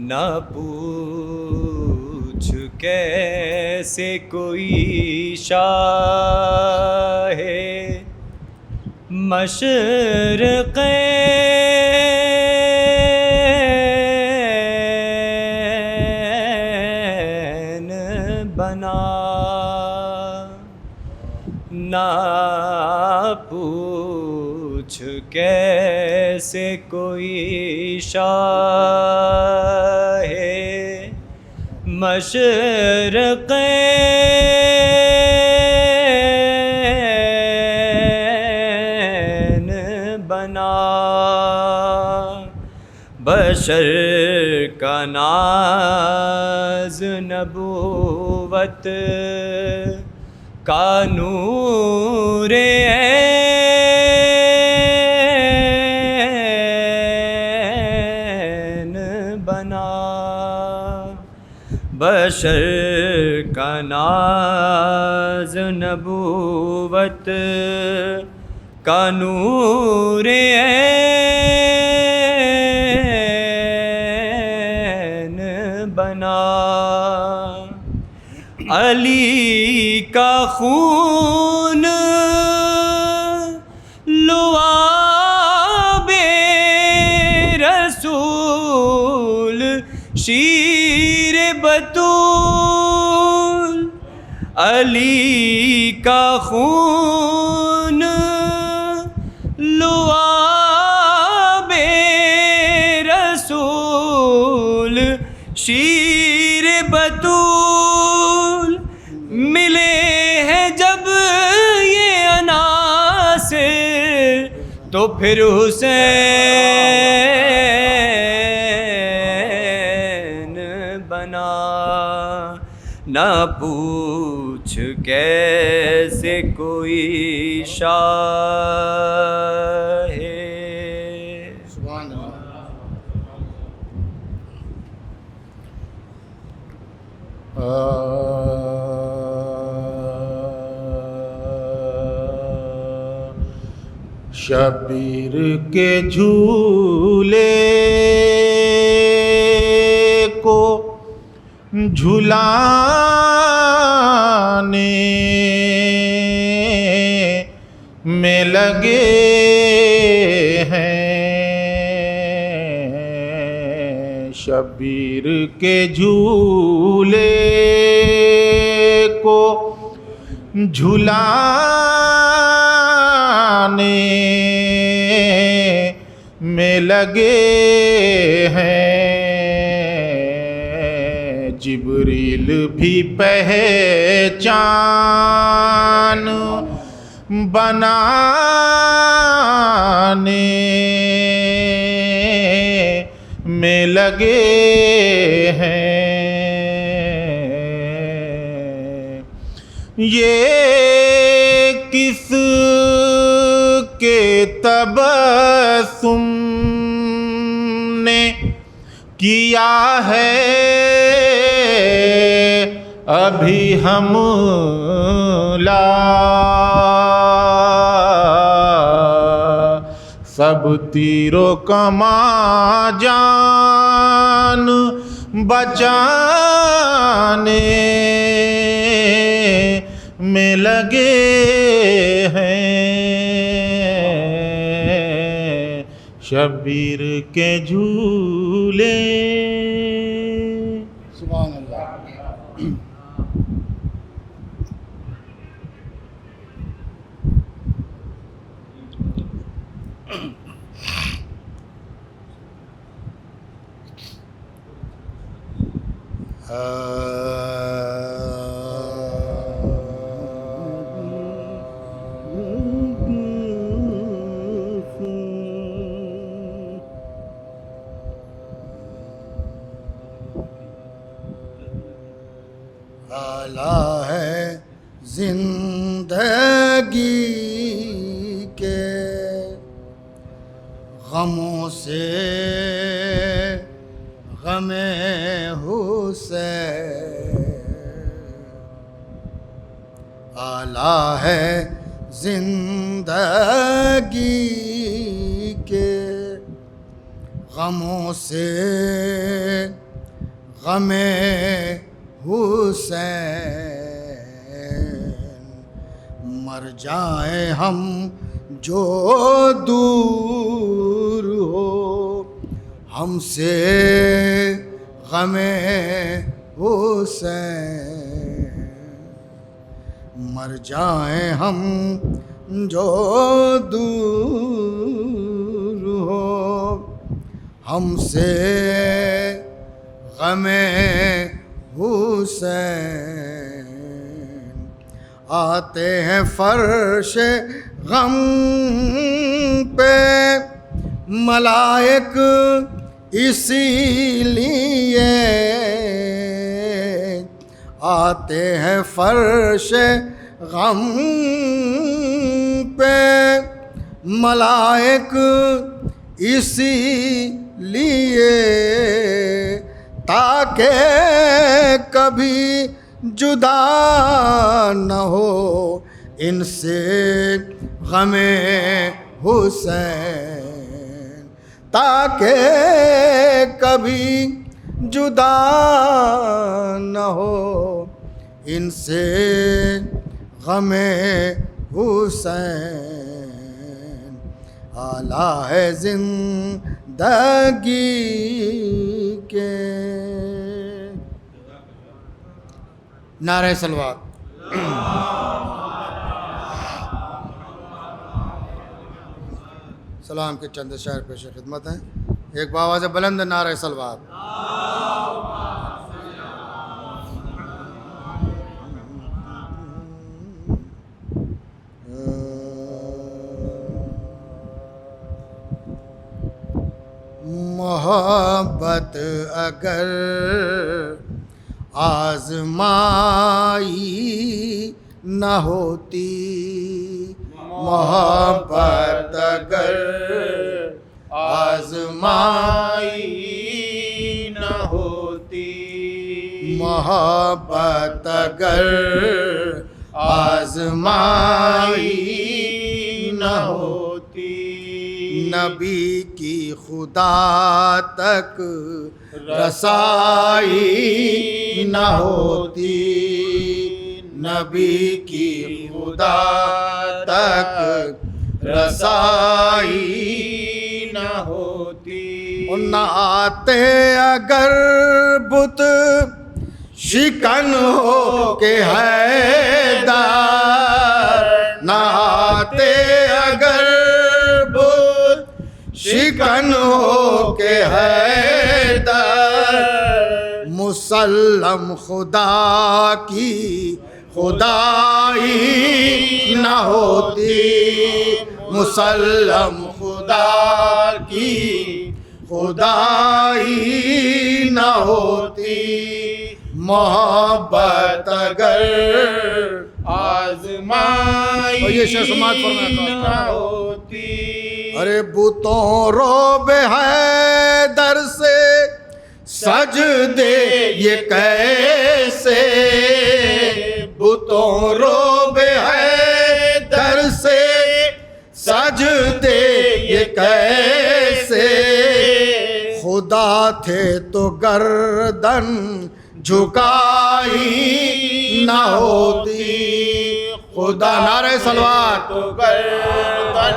نہ پوچھ کیسے کوئی شاہ مشرقین بنا، نہ پوچھ کیسے کوئی شاہ مشرقین بنا، بشر کا ناز نبوت کا نور عین بنا، بشر کا ناز نبوت کا نور عین بنا، علی کا خون لعاب رسول شیر بطول، علی کا خون لعاب رسول شیر بطول، ملے ہیں جب یہ عناصر تو پھر حسین بنا، نہ پوچھ کیسے کوئی شاہ سبحان اللہ۔ شبیر کے جھولے کو جھلانے میں لگے ہیں، شبیر کے جھولے کو جھلانے میں لگے ہیں، جبریل بھی پہچان بنانے میں لگے ہیں، یہ کس کے تبسم نے کیا ہے ابھی حملہ، سب تیروں کماں جان بچانے میں لگے ہیں، شبیر کے جھولے۔ سبحان اللہ۔ آلہ ہے زندگی کے غموں سے غم حسین، آلہ ہے زندگی کے غموں سے غم حسین مر جائیں ہم جو دور ہو ہم سے غم حسین مر جائیں ہم جو دور ہو ہم سے غم حسین آتے ہیں فرش غم پہ ملائک اسی لیے آتے ہیں فرش غم پہ ملائک اسی لیے تاکہ کبھی جدا نہ ہو ان سے غم حسین تاکہ کبھی جدا نہ ہو ان سے غم حسین آلہ ہے زندگی کے نعرہ صلوات سلام کے چند شعر پیش خدمت ہیں ایک باواز بلند نعرہ صلوات محبت اگر آزمائی نہ ہوتی محبت اگر آزمائی نہ ہوتی محبت اگر آزمائی نہ ہوتی نبی کی خدا تک رسائی نہ ہوتی نبی کی خدا تک رسائی نہ ہوتی نہ آتے اگر بت شکن ہو کے حیدر نہ آتے اگر بت شکن ہو کے حیدر مسلم خدا کی خدائی نہ ہوتی مسلم خدا کی خدائی نہ ہوتی محبت اگر آزمائی یہ شعر سماعت فرمایا نہ ہوتی ارے بتوں روب حیدر سے سجدے یہ کیسے بتوں روب حیدر سے سجدے یہ کیسے خدا تھے تو گردن جھکائی نہ ہوتی خدا نعرہ صلوات تو گردن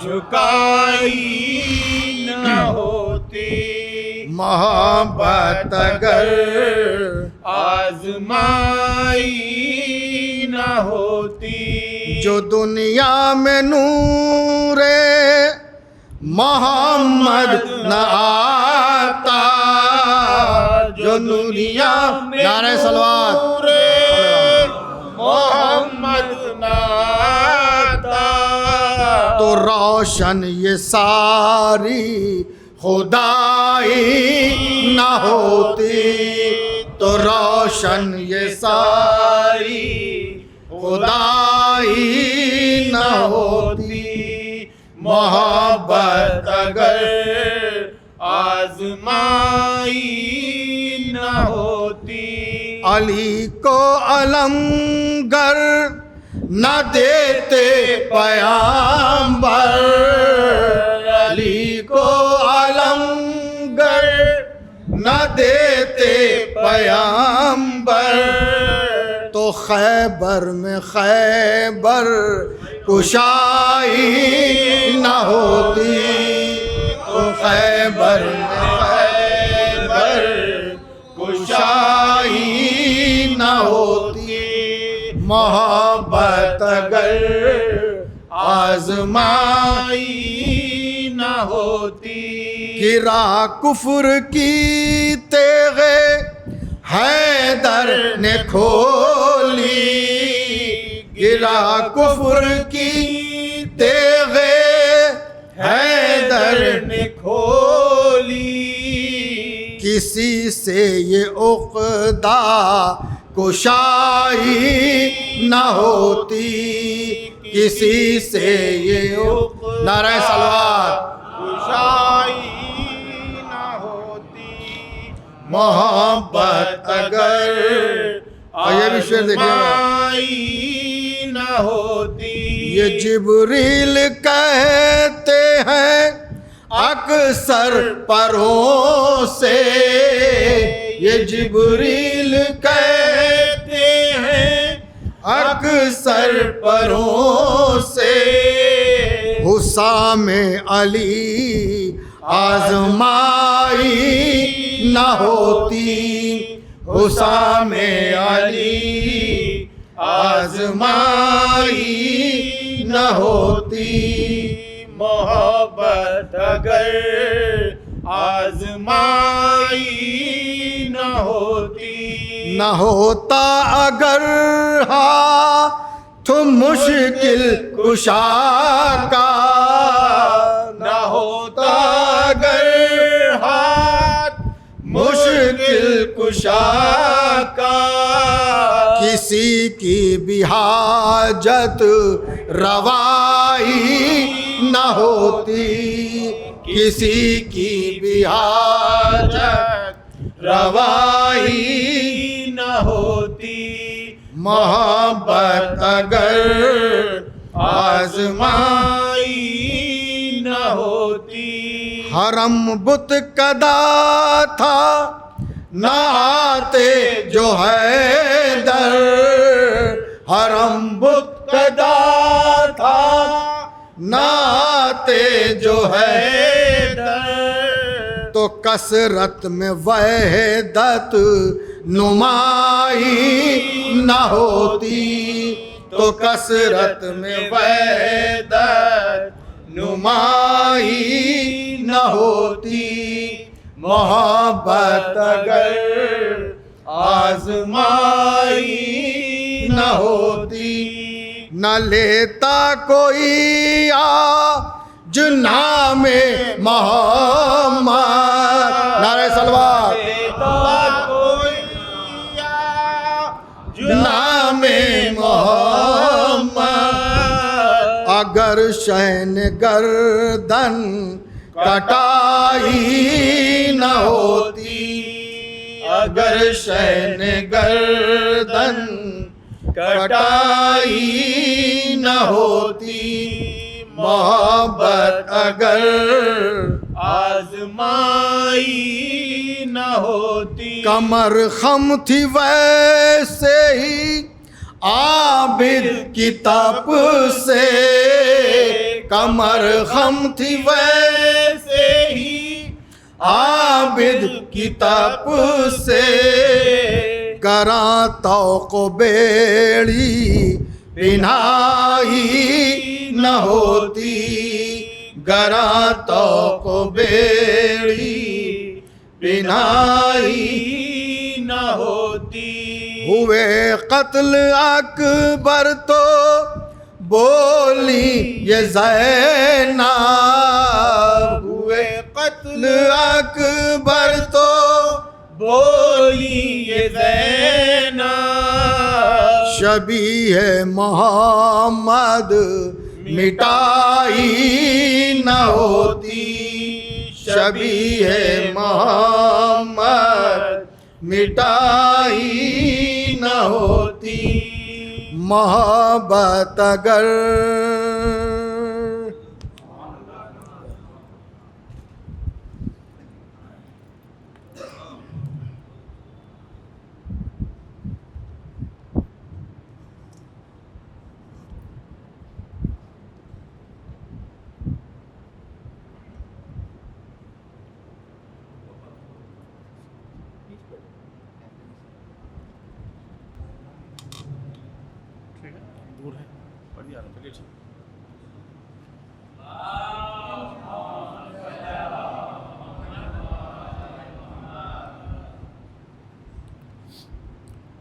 جھکائی نہ ہوتی محبت اگر آزمائی نہ ہوتی جو دنیا میں نور محمد نہ آتا جو دنیا میں نعرہ صلوات محمد نہ آتا تو روشن یہ ساری خدائی نہ ہوتی تو روشن یہ ساری خدائی نہ ہوتی محبت اگر آزمائی نہ ہوتی علی کو علمگر نہ دیتے پیامبر علی کو علمگر نہ دیتے پیغمبر تو خیبر میں خیبر کشائی نہ ہوتی تو خیبر میں خیبر کشائی نہ ہوتی محبت اگر آزمائی نہ ہوتی گرا کفر کی تیغ حیدر نے کھولی گرا کفر کی تیغ حیدر نے کھولی کسی سے یہ عقدہ کشائی نہ ہوتی کسی سے یہ نعرہ صلوات کشائی نہ ہوتی محبت اگر اور یہ بھی شعر دیکھیے گا آزمائی نہ ہوتی یہ جبریل کہتے ہیں اکثر پروں سے یہ جبریل کہتے ہیں اکثر پروں سے حسام علی آزمائی نہ ہوتی حسام علی آزمائی نہ ہوتی محبت اگر آزمائی نہ ہوتی نہ ہوتا اگر ہاتھ مشکل کشا کا نہ ہوتا اگر ہاتھ مشکل کشا کا کسی کی بھی حاجت روائی نہ ہوتی کسی کی بھی حاجت روائی نہ ہوتی محبت اگر آزمائی نہ ہوتی حرم بت کدا تھا نہ آتے جو حیدر حرم بت کدا تھا نہ آتے جو حیدر تو کثرت میں وحدت نمائی نہ ہوتی تو کثرت میں وحدت نمائی نہ ہوتی محبت اگر آزمائی نہ ہوتی نہ لیتا کوئی نام محمد نعرہ صلوات نام محمد اگر شین گردن کٹائی نہ ہوتی اگر شین گردن کٹائی نہ ہوتی محبت اگر آزمائی نہ ہوتی کمر خم تھی ویسے ہی عابد کی تپ سے کمر خم تھی ویسے ہی عابد کی تپ سے کراں توق بیڑی بنائی نہ ہوتی گراں توق بیڑی بنائی نہ ہوتی ہوئے قتل اکبر تو بولی یہ زینب ہوئے قتل اکبر تو بولی یہ زینب شبیہ محمد مٹائی نہ ہوتی شبیہ محمد مٹائی نہ ہوتی محبت اگر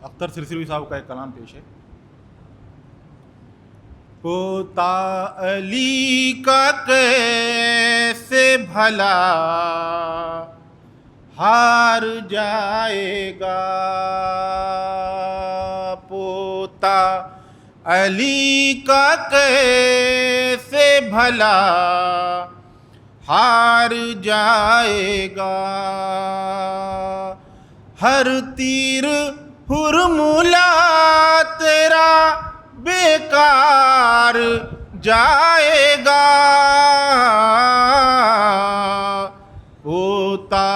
اختر سرسروی صاحب کا ایک کلام پیش ہے. پوتا علی کا کیسے بھلا ہار جائے گا، پوتا علی کا کیسے بھلا ہار جائے گا، ہر تیر حرملا تیرا بیکار جائے گا، پوتا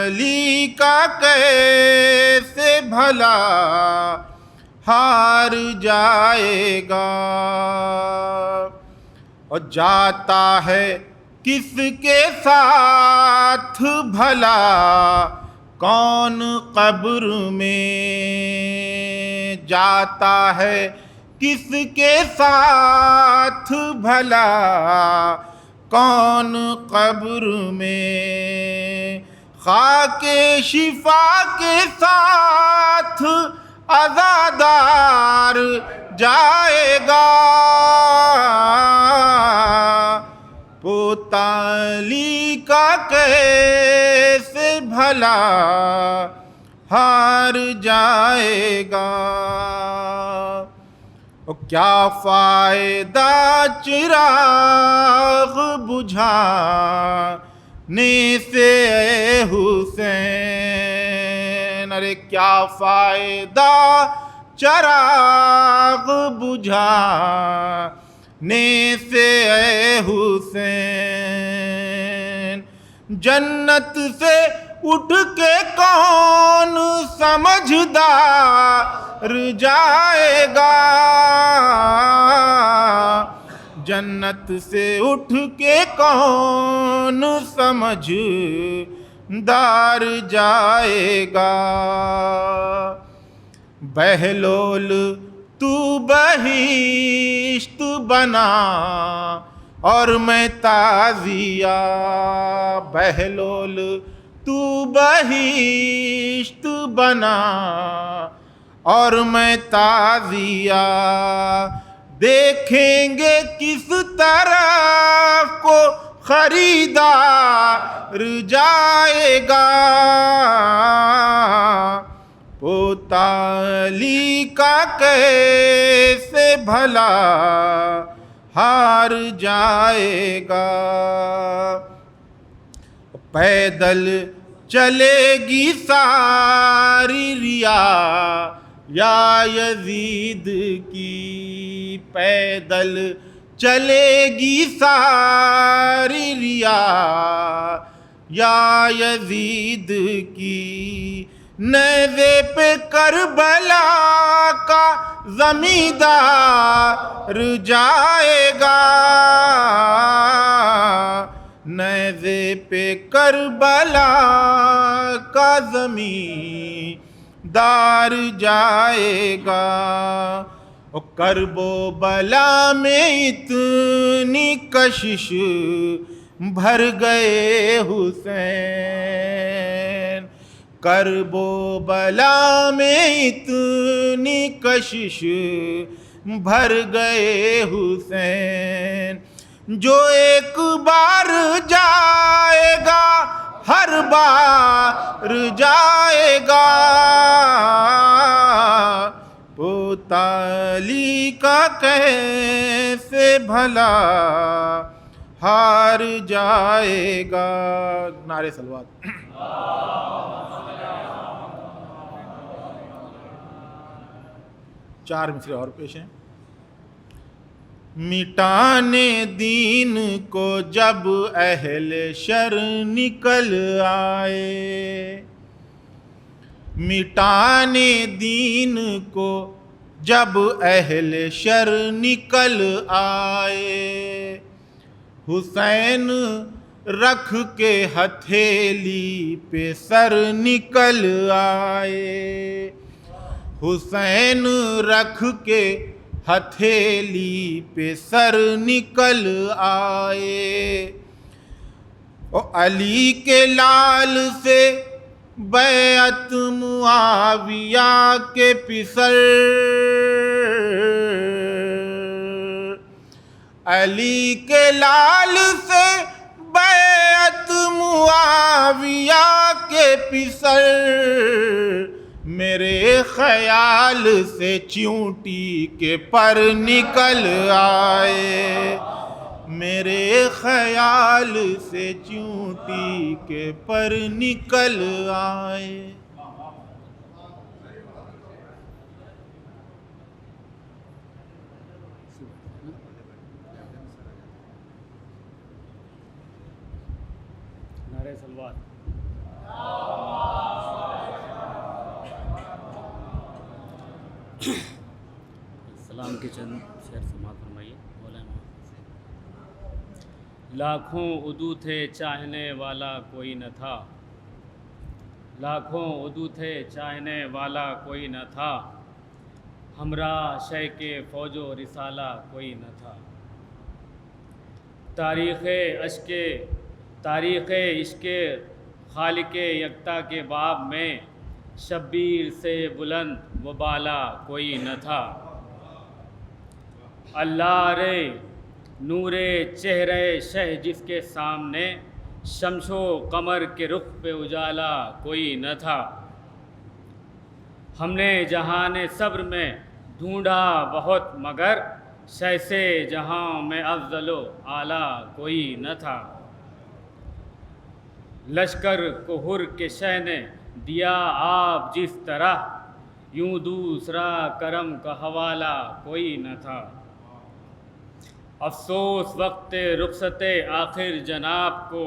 علی کا کیسے بھلا ہار جائے گا، اور جاتا ہے کس کے ساتھ بھلا کون قبر میں، جاتا ہے کس کے ساتھ بھلا کون قبر میں، خاک شفا کے ساتھ عزادار جائے گا، پوتا علی کا کیسے بھلا ہار جائے گا، کیا فائدہ چراغ بجھانے سے اے حسین، ارے کیا فائدہ چراغ بجھانے سے اے حسین، جنت سے اٹھ کے کون سمجھدار جائے گا، جنت سے اٹھ کے کون سمجھدار جائے گا، بہلول تو بہشت بنا اور میں تعزیہ، بہلول تو بہشت بنا اور میں تعزیہ، دیکھیں گے کس طرح کو خریدار جائے گا، پوتا علی کا کیسے بھلا ہار جائے گا، پیدل چلے گی ساری ریا یا یزید کی، پیدل چلے گی ساری ریا یا یزید کی، نیزے پہ کربلا کا زمیندار جائے گا، نیزے پہ کربلا کا زمیندار جائے گا، کرب و بلا میں اتنی کشش بھر گئے حسین، کرب و بلا میں اتنی کشش بھر گئے حسین، جو ایک بار جائے گا ہر بار جائے گا، پوتا علی کا کیسے بھلا ہار جائے گا، نعرے صلوات. چار مصرے اور پیش ہیں. مٹانے دین کو جب اہل شر نکل آئے، مٹانے دین کو جب اہل شر نکل آئے، حسین رکھ کے ہتھیلی پہ سر نکل آئے، حسین رکھ کے ہتھیلی پہ سر نکل آئے، او علی کے لال سے بیعت معاویہ کے پسر، علی کے لال سے بیعت معاویہ کے پسر، میرے خیال سے چیونٹی کے پر نکل آئے، میرے خیال سے چیونٹی کے پر نکل آئے۔ نعرہ سلوات۔ سلام کے چند شعر سماعت فرمائیے۔ مولانا لاکھوں عدو تھے چاہنے والا کوئی نہ تھا، لاکھوں عدو تھے چاہنے والا کوئی نہ تھا، ہمراہ شے کے فوج و رسالہ کوئی نہ تھا۔ تاریخ عشق خالق یکتا کے باب میں شبیر سے بلند و بالا کوئی نہ تھا۔ اللہ رے نور چہرے شہ جس کے سامنے شمس و قمر کے رخ پہ اجالا کوئی نہ تھا۔ ہم نے جہان صبر میں ڈھونڈا بہت مگر شہ سے جہاں میں افضل و اعلیٰ کوئی نہ تھا۔ لشکر کو ہر کے شہ نے دیا آپ جس طرح، یوں دوسرا کرم کا حوالہ کوئی نہ تھا۔ افسوس وقت رخصت آخر جناب کو،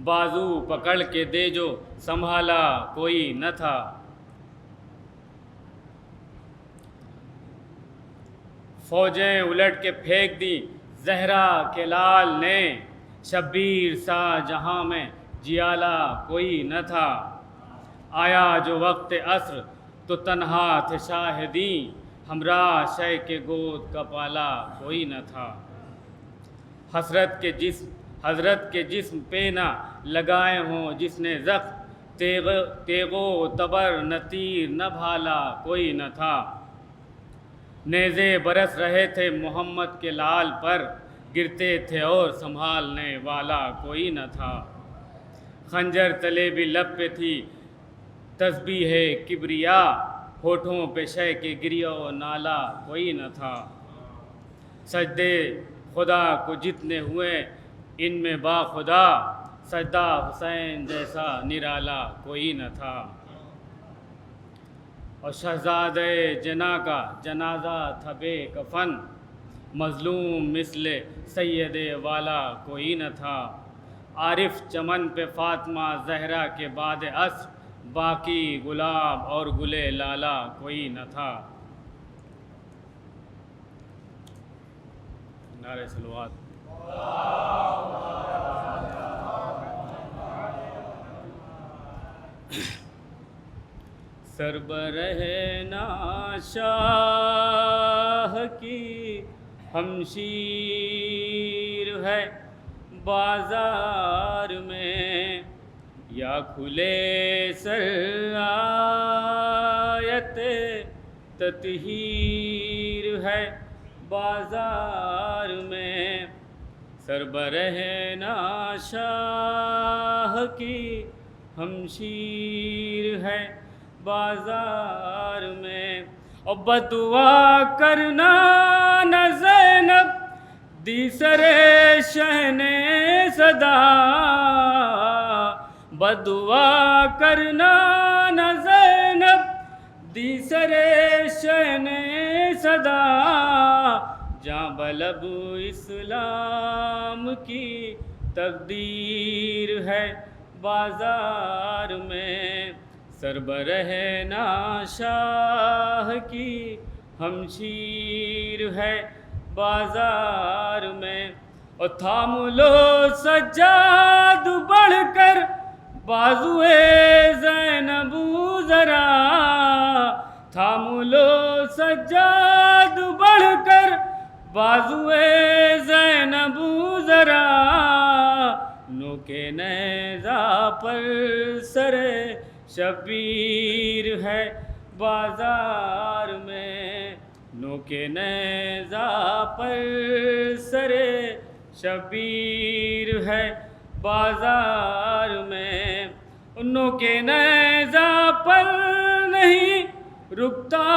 بازو پکڑ کے دے جو سنبھالا کوئی نہ تھا۔ فوجیں الٹ کے پھینک دی زہرا کے لال نے، شبیر سا جہاں میں جیالا کوئی نہ تھا۔ آیا جو وقت عصر تو تنہا تھے شاہدین، ہمراہ شے کے گود کا پالا کوئی نہ تھا۔ حضرت کے جسم پہ نہ لگائے ہوں جس نے زخم، تیغ و تبر نہ تیر نہ بھالا کوئی نہ تھا۔ نیزے برس رہے تھے محمد کے لال پر، گرتے تھے اور سنبھالنے والا کوئی نہ تھا۔ خنجر تلے بھی لب پہ تھی تسبیح کبریا، ہونٹوں پہ شے کے گریہ و نالا کوئی نہ تھا۔ سجدے خدا کو جتنے ہوئے ان میں با خدا، سجدہ حسین جیسا نرالا کوئی نہ تھا۔ اور شہزادے جنا کا جنازہ تھا بے کفن، مظلوم مثل سید والا کوئی نہ تھا۔ عارف چمن پہ فاطمہ زہرا کے بعد عصر، باقی گلاب اور گلے لالا کوئی نہ تھا۔ نعرہ صلوات۔ سربرہ شاہ کی ہمشیر ہے بازار میں، یا کھلے سر آیت تطہیر ہے بازار میں۔ سربرہ شاہ کی ہمشیر ہے بازار میں، اور بدعا کرنا نہ زینب دی سرے شہنے صدا، بدعا کرنا نہ زینب دی سرے شہنے صدا، جاں بلب اسلام کی تقدیر ہے بازار میں۔ سربرہ شاہ کی ہمشیر ہے بازار میں، اور تھام لو سجاد بڑھ کر بازوئے زینب ذرا، تھام لو سجاد بڑھ بازوئے زینب ذرا نوکے نیزہ پر سر شبیر ہے بازار میں، نوکے نیزہ پر سر شبیر ہے بازار میں، نوکے نیزہ پر نہیں رکتا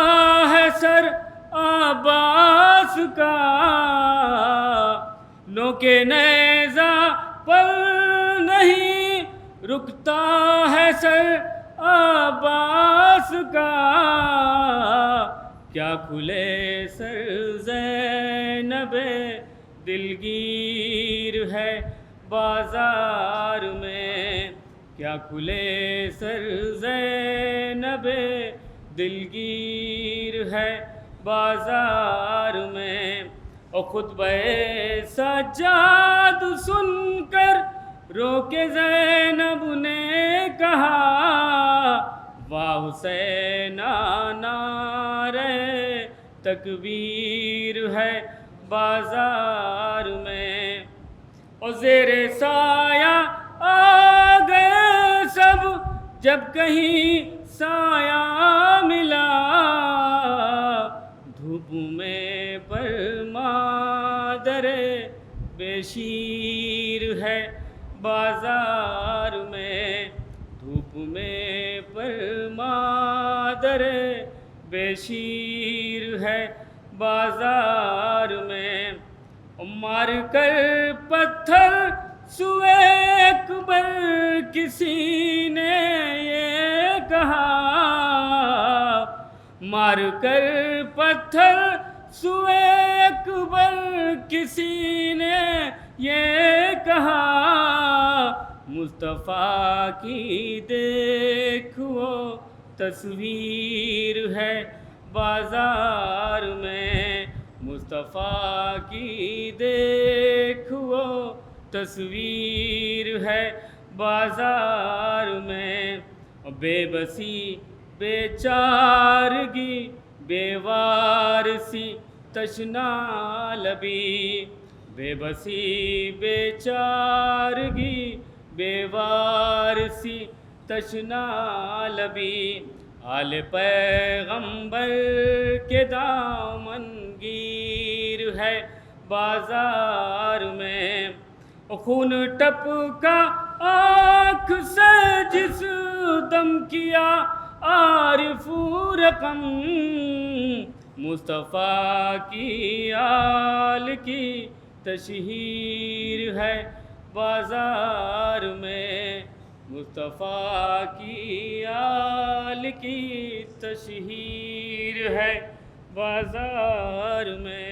ہے سر عباس کا، نوکے نیزہ پر نہیں رکتا ہے سر عباس کا، کیا کھلے سر زینب دلگیر ہے بازار میں، کیا کھلے سر زینب دلگیر ہے بازار میں، اور خطبہ سجاد سن کر رو کے زینب نے کہا، واہ حسین نعرہ تکبیر ہے بازار میں، اور زیر سایہ آ گئے سب جب کہیں سایہ ملا، دھوپ میں پر مادر بے شیر ہے بازار میں، دھوپ میں پر مادر بے شیر ہے بازار میں، مار کر پتھر سوئے اکبر کسی نے یہ کہا، مار کر پتھر سوئے اکبر کسی نے یہ کہا، مصطفیٰ کی دیکھ وہ تصویر ہے بازار میں، مصطفیٰ کی دیکھ وہ تصویر ہے بازار میں، بے بسی بے چارگی بے وارسی تشنا لبی، بے بسی بے چارگی بے وارسی تشنا لبی، آل پیغمبر کے دامن گیر ہے بازار میں، خون ٹپکا آنکھ سے جس دم کیا عارف رقم، مصطفیٰ کی آل کی تشہیر ہے بازار میں، مصطفیٰ کی آل کی تشہیر ہے بازار میں۔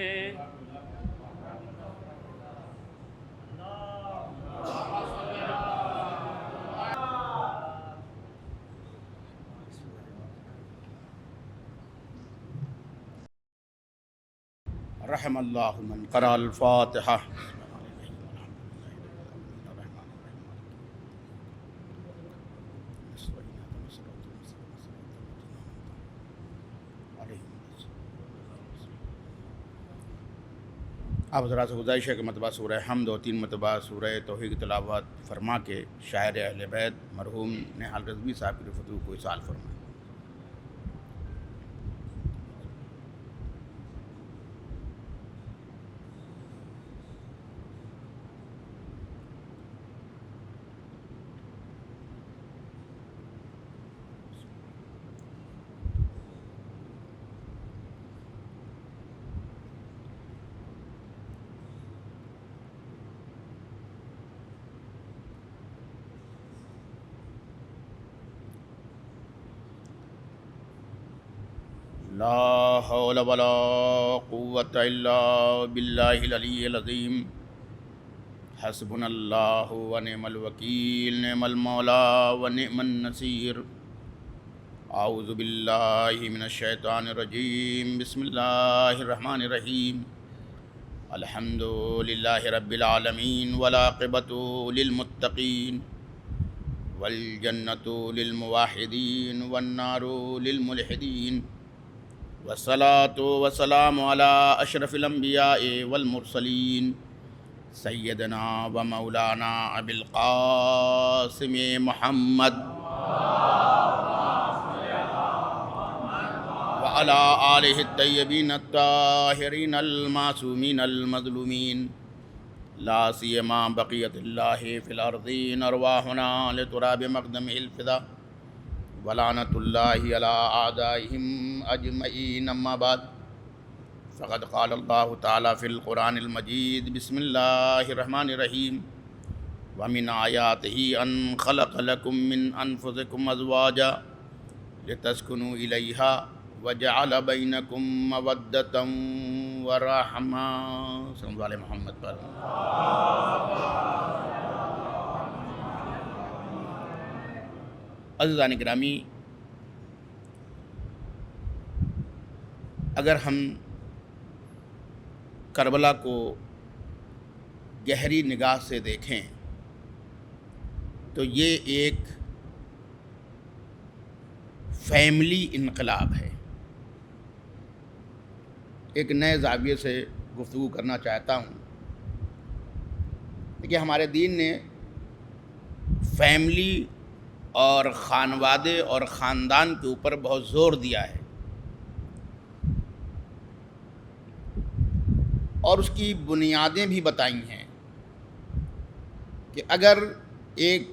رحم اللہ من قرأ الفاتحہ۔ آپ حضرات سے گزارش ہے کہ مرتبہ سورہ حمد اور 3 مرتبہ سورہ توحید کی تلاوت فرما کے شاعر اہل بیت مرحوم نہال رضوی صاحب کی فتو کو اصال فرمائیں۔ لا حول ولا قوة الا باللہ العلی العظیم، حسبنا اللہ ونعم الوکیل، نعم المولا ونعم النصیر۔ اعوذ باللہ من الشیطان الرجیم، بسم اللہ الرحمن الرحیم، الحمد للہ رب العالمین، والعاقبۃ للمتقین، والجنۃ للموحدین، والنار للملحدین، والصلاة والسلام على أشرف الأنبياء والمرسلين سيدنا ومولانا أبي القاسم محمد وعلى آله الطيبين الطاهرين المعصومين المظلومين لا سيما بقية الله في الأرضين أرواحنا لتراب مقدمه الفداء ولعنة الله على أعدائهم أجمعين أما بعد فقد قال الله تعالى في القرآن المجيد بسم الله الرحمن الرحيم ومن آياته أن خلق لكم من أنفسكم أزواجا لتسكنوا إليها وجعل بينكم مودة ورحمة صلی اللہ علیہ محمد پر عزیزان گرامی، اگر ہم کربلا کو گہری نگاہ سے دیکھیں تو یہ ایک فیملی انقلاب ہے۔ ایک نئے زاویے سے گفتگو کرنا چاہتا ہوں۔ دیکھیے، ہمارے دین نے فیملی اور خانوادے اور خاندان کے اوپر بہت زور دیا ہے، اور اس کی بنیادیں بھی بتائی ہیں کہ اگر ایک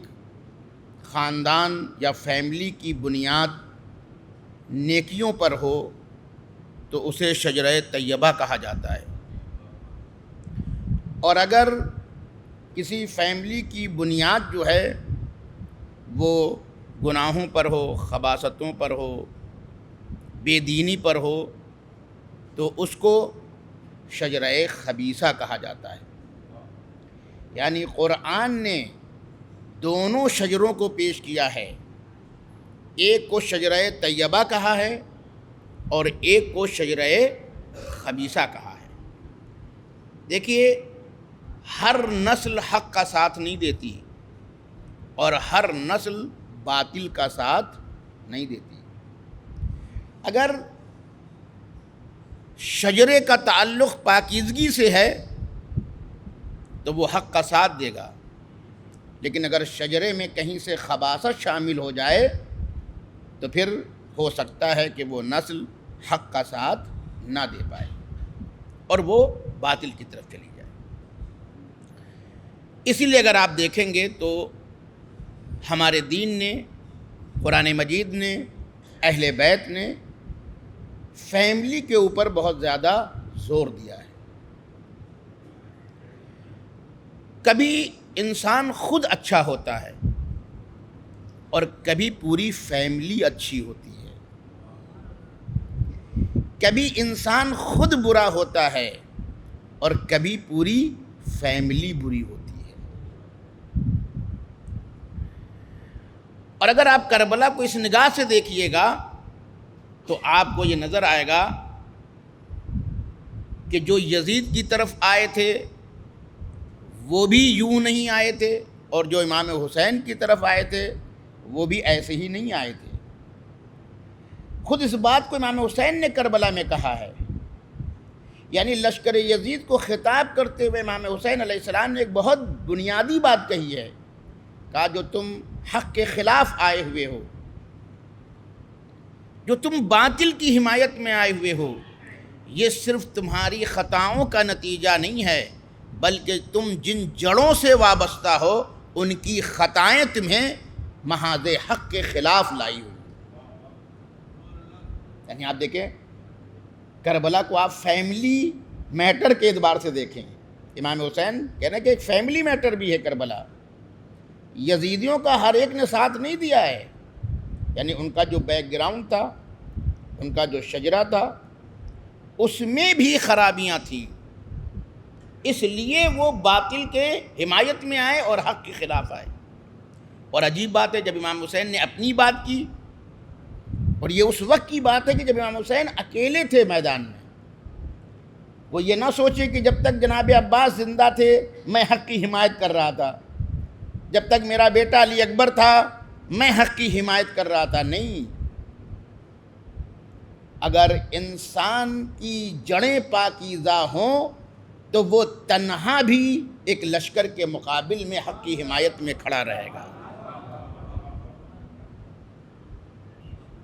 خاندان یا فیملی کی بنیاد نیکیوں پر ہو تو اسے شجرہ طیبہ کہا جاتا ہے، اور اگر کسی فیملی کی بنیاد جو ہے وہ گناہوں پر ہو، خباثتوں پر ہو، بے دینی پر ہو تو اس کو شجرہ خبیثہ کہا جاتا ہے۔ یعنی قرآن نے دونوں شجروں کو پیش کیا ہے، ایک کو شجرہ طیبہ کہا ہے اور ایک کو شجرہ خبیثہ کہا ہے۔ دیکھیے، ہر نسل حق کا ساتھ نہیں دیتی اور ہر نسل باطل کا ساتھ نہیں دیتی۔ اگر شجرے کا تعلق پاکیزگی سے ہے تو وہ حق کا ساتھ دے گا، لیکن اگر شجرے میں کہیں سے خباثت شامل ہو جائے تو پھر ہو سکتا ہے کہ وہ نسل حق کا ساتھ نہ دے پائے اور وہ باطل کی طرف چلی جائے۔ اسی لیے اگر آپ دیکھیں گے تو ہمارے دین نے، قرآن مجید نے، اہل بیت نے فیملی کے اوپر بہت زیادہ زور دیا ہے۔ کبھی انسان خود اچھا ہوتا ہے اور کبھی پوری فیملی اچھی ہوتی ہے، کبھی انسان خود برا ہوتا ہے اور کبھی پوری فیملی بری ہوتی ہے۔ اور اگر آپ کربلا کو اس نگاہ سے دیکھیے گا تو آپ کو یہ نظر آئے گا کہ جو یزید کی طرف آئے تھے وہ بھی یوں نہیں آئے تھے، اور جو امام حسین کی طرف آئے تھے وہ بھی ایسے ہی نہیں آئے تھے۔ خود اس بات کو امام حسین نے کربلا میں کہا ہے، یعنی لشکر یزید کو خطاب کرتے ہوئے امام حسین علیہ السلام نے ایک بہت بنیادی بات کہی ہے، کہا جو تم حق کے خلاف آئے ہوئے ہو، جو تم باطل کی حمایت میں آئے ہوئے ہو، یہ صرف تمہاری خطاؤں کا نتیجہ نہیں ہے، بلکہ تم جن جڑوں سے وابستہ ہو ان کی خطائیں تمہیں محاذ حق کے خلاف لائی ہوئی۔ یعنی آپ دیکھیں، کربلا کو آپ فیملی میٹر کے اعتبار سے دیکھیں۔ امام حسین کہنا کہ ایک فیملی میٹر بھی ہے کربلا، یزیدیوں کا ہر ایک نے ساتھ نہیں دیا ہے، یعنی ان کا جو بیک گراؤنڈ تھا، ان کا جو شجرہ تھا، اس میں بھی خرابیاں تھیں، اس لیے وہ باطل کے حمایت میں آئے اور حق کے خلاف آئے۔ اور عجیب بات ہے، جب امام حسین نے اپنی بات کی، اور یہ اس وقت کی بات ہے کہ جب امام حسین اکیلے تھے میدان میں، وہ یہ نہ سوچے کہ جب تک جناب عباس زندہ تھے میں حق کی حمایت کر رہا تھا، جب تک میرا بیٹا علی اکبر تھا میں حق کی حمایت کر رہا تھا۔ نہیں، اگر انسان کی جڑیں پاکیزہ ہوں تو وہ تنہا بھی ایک لشکر کے مقابل میں حق کی حمایت میں کھڑا رہے گا.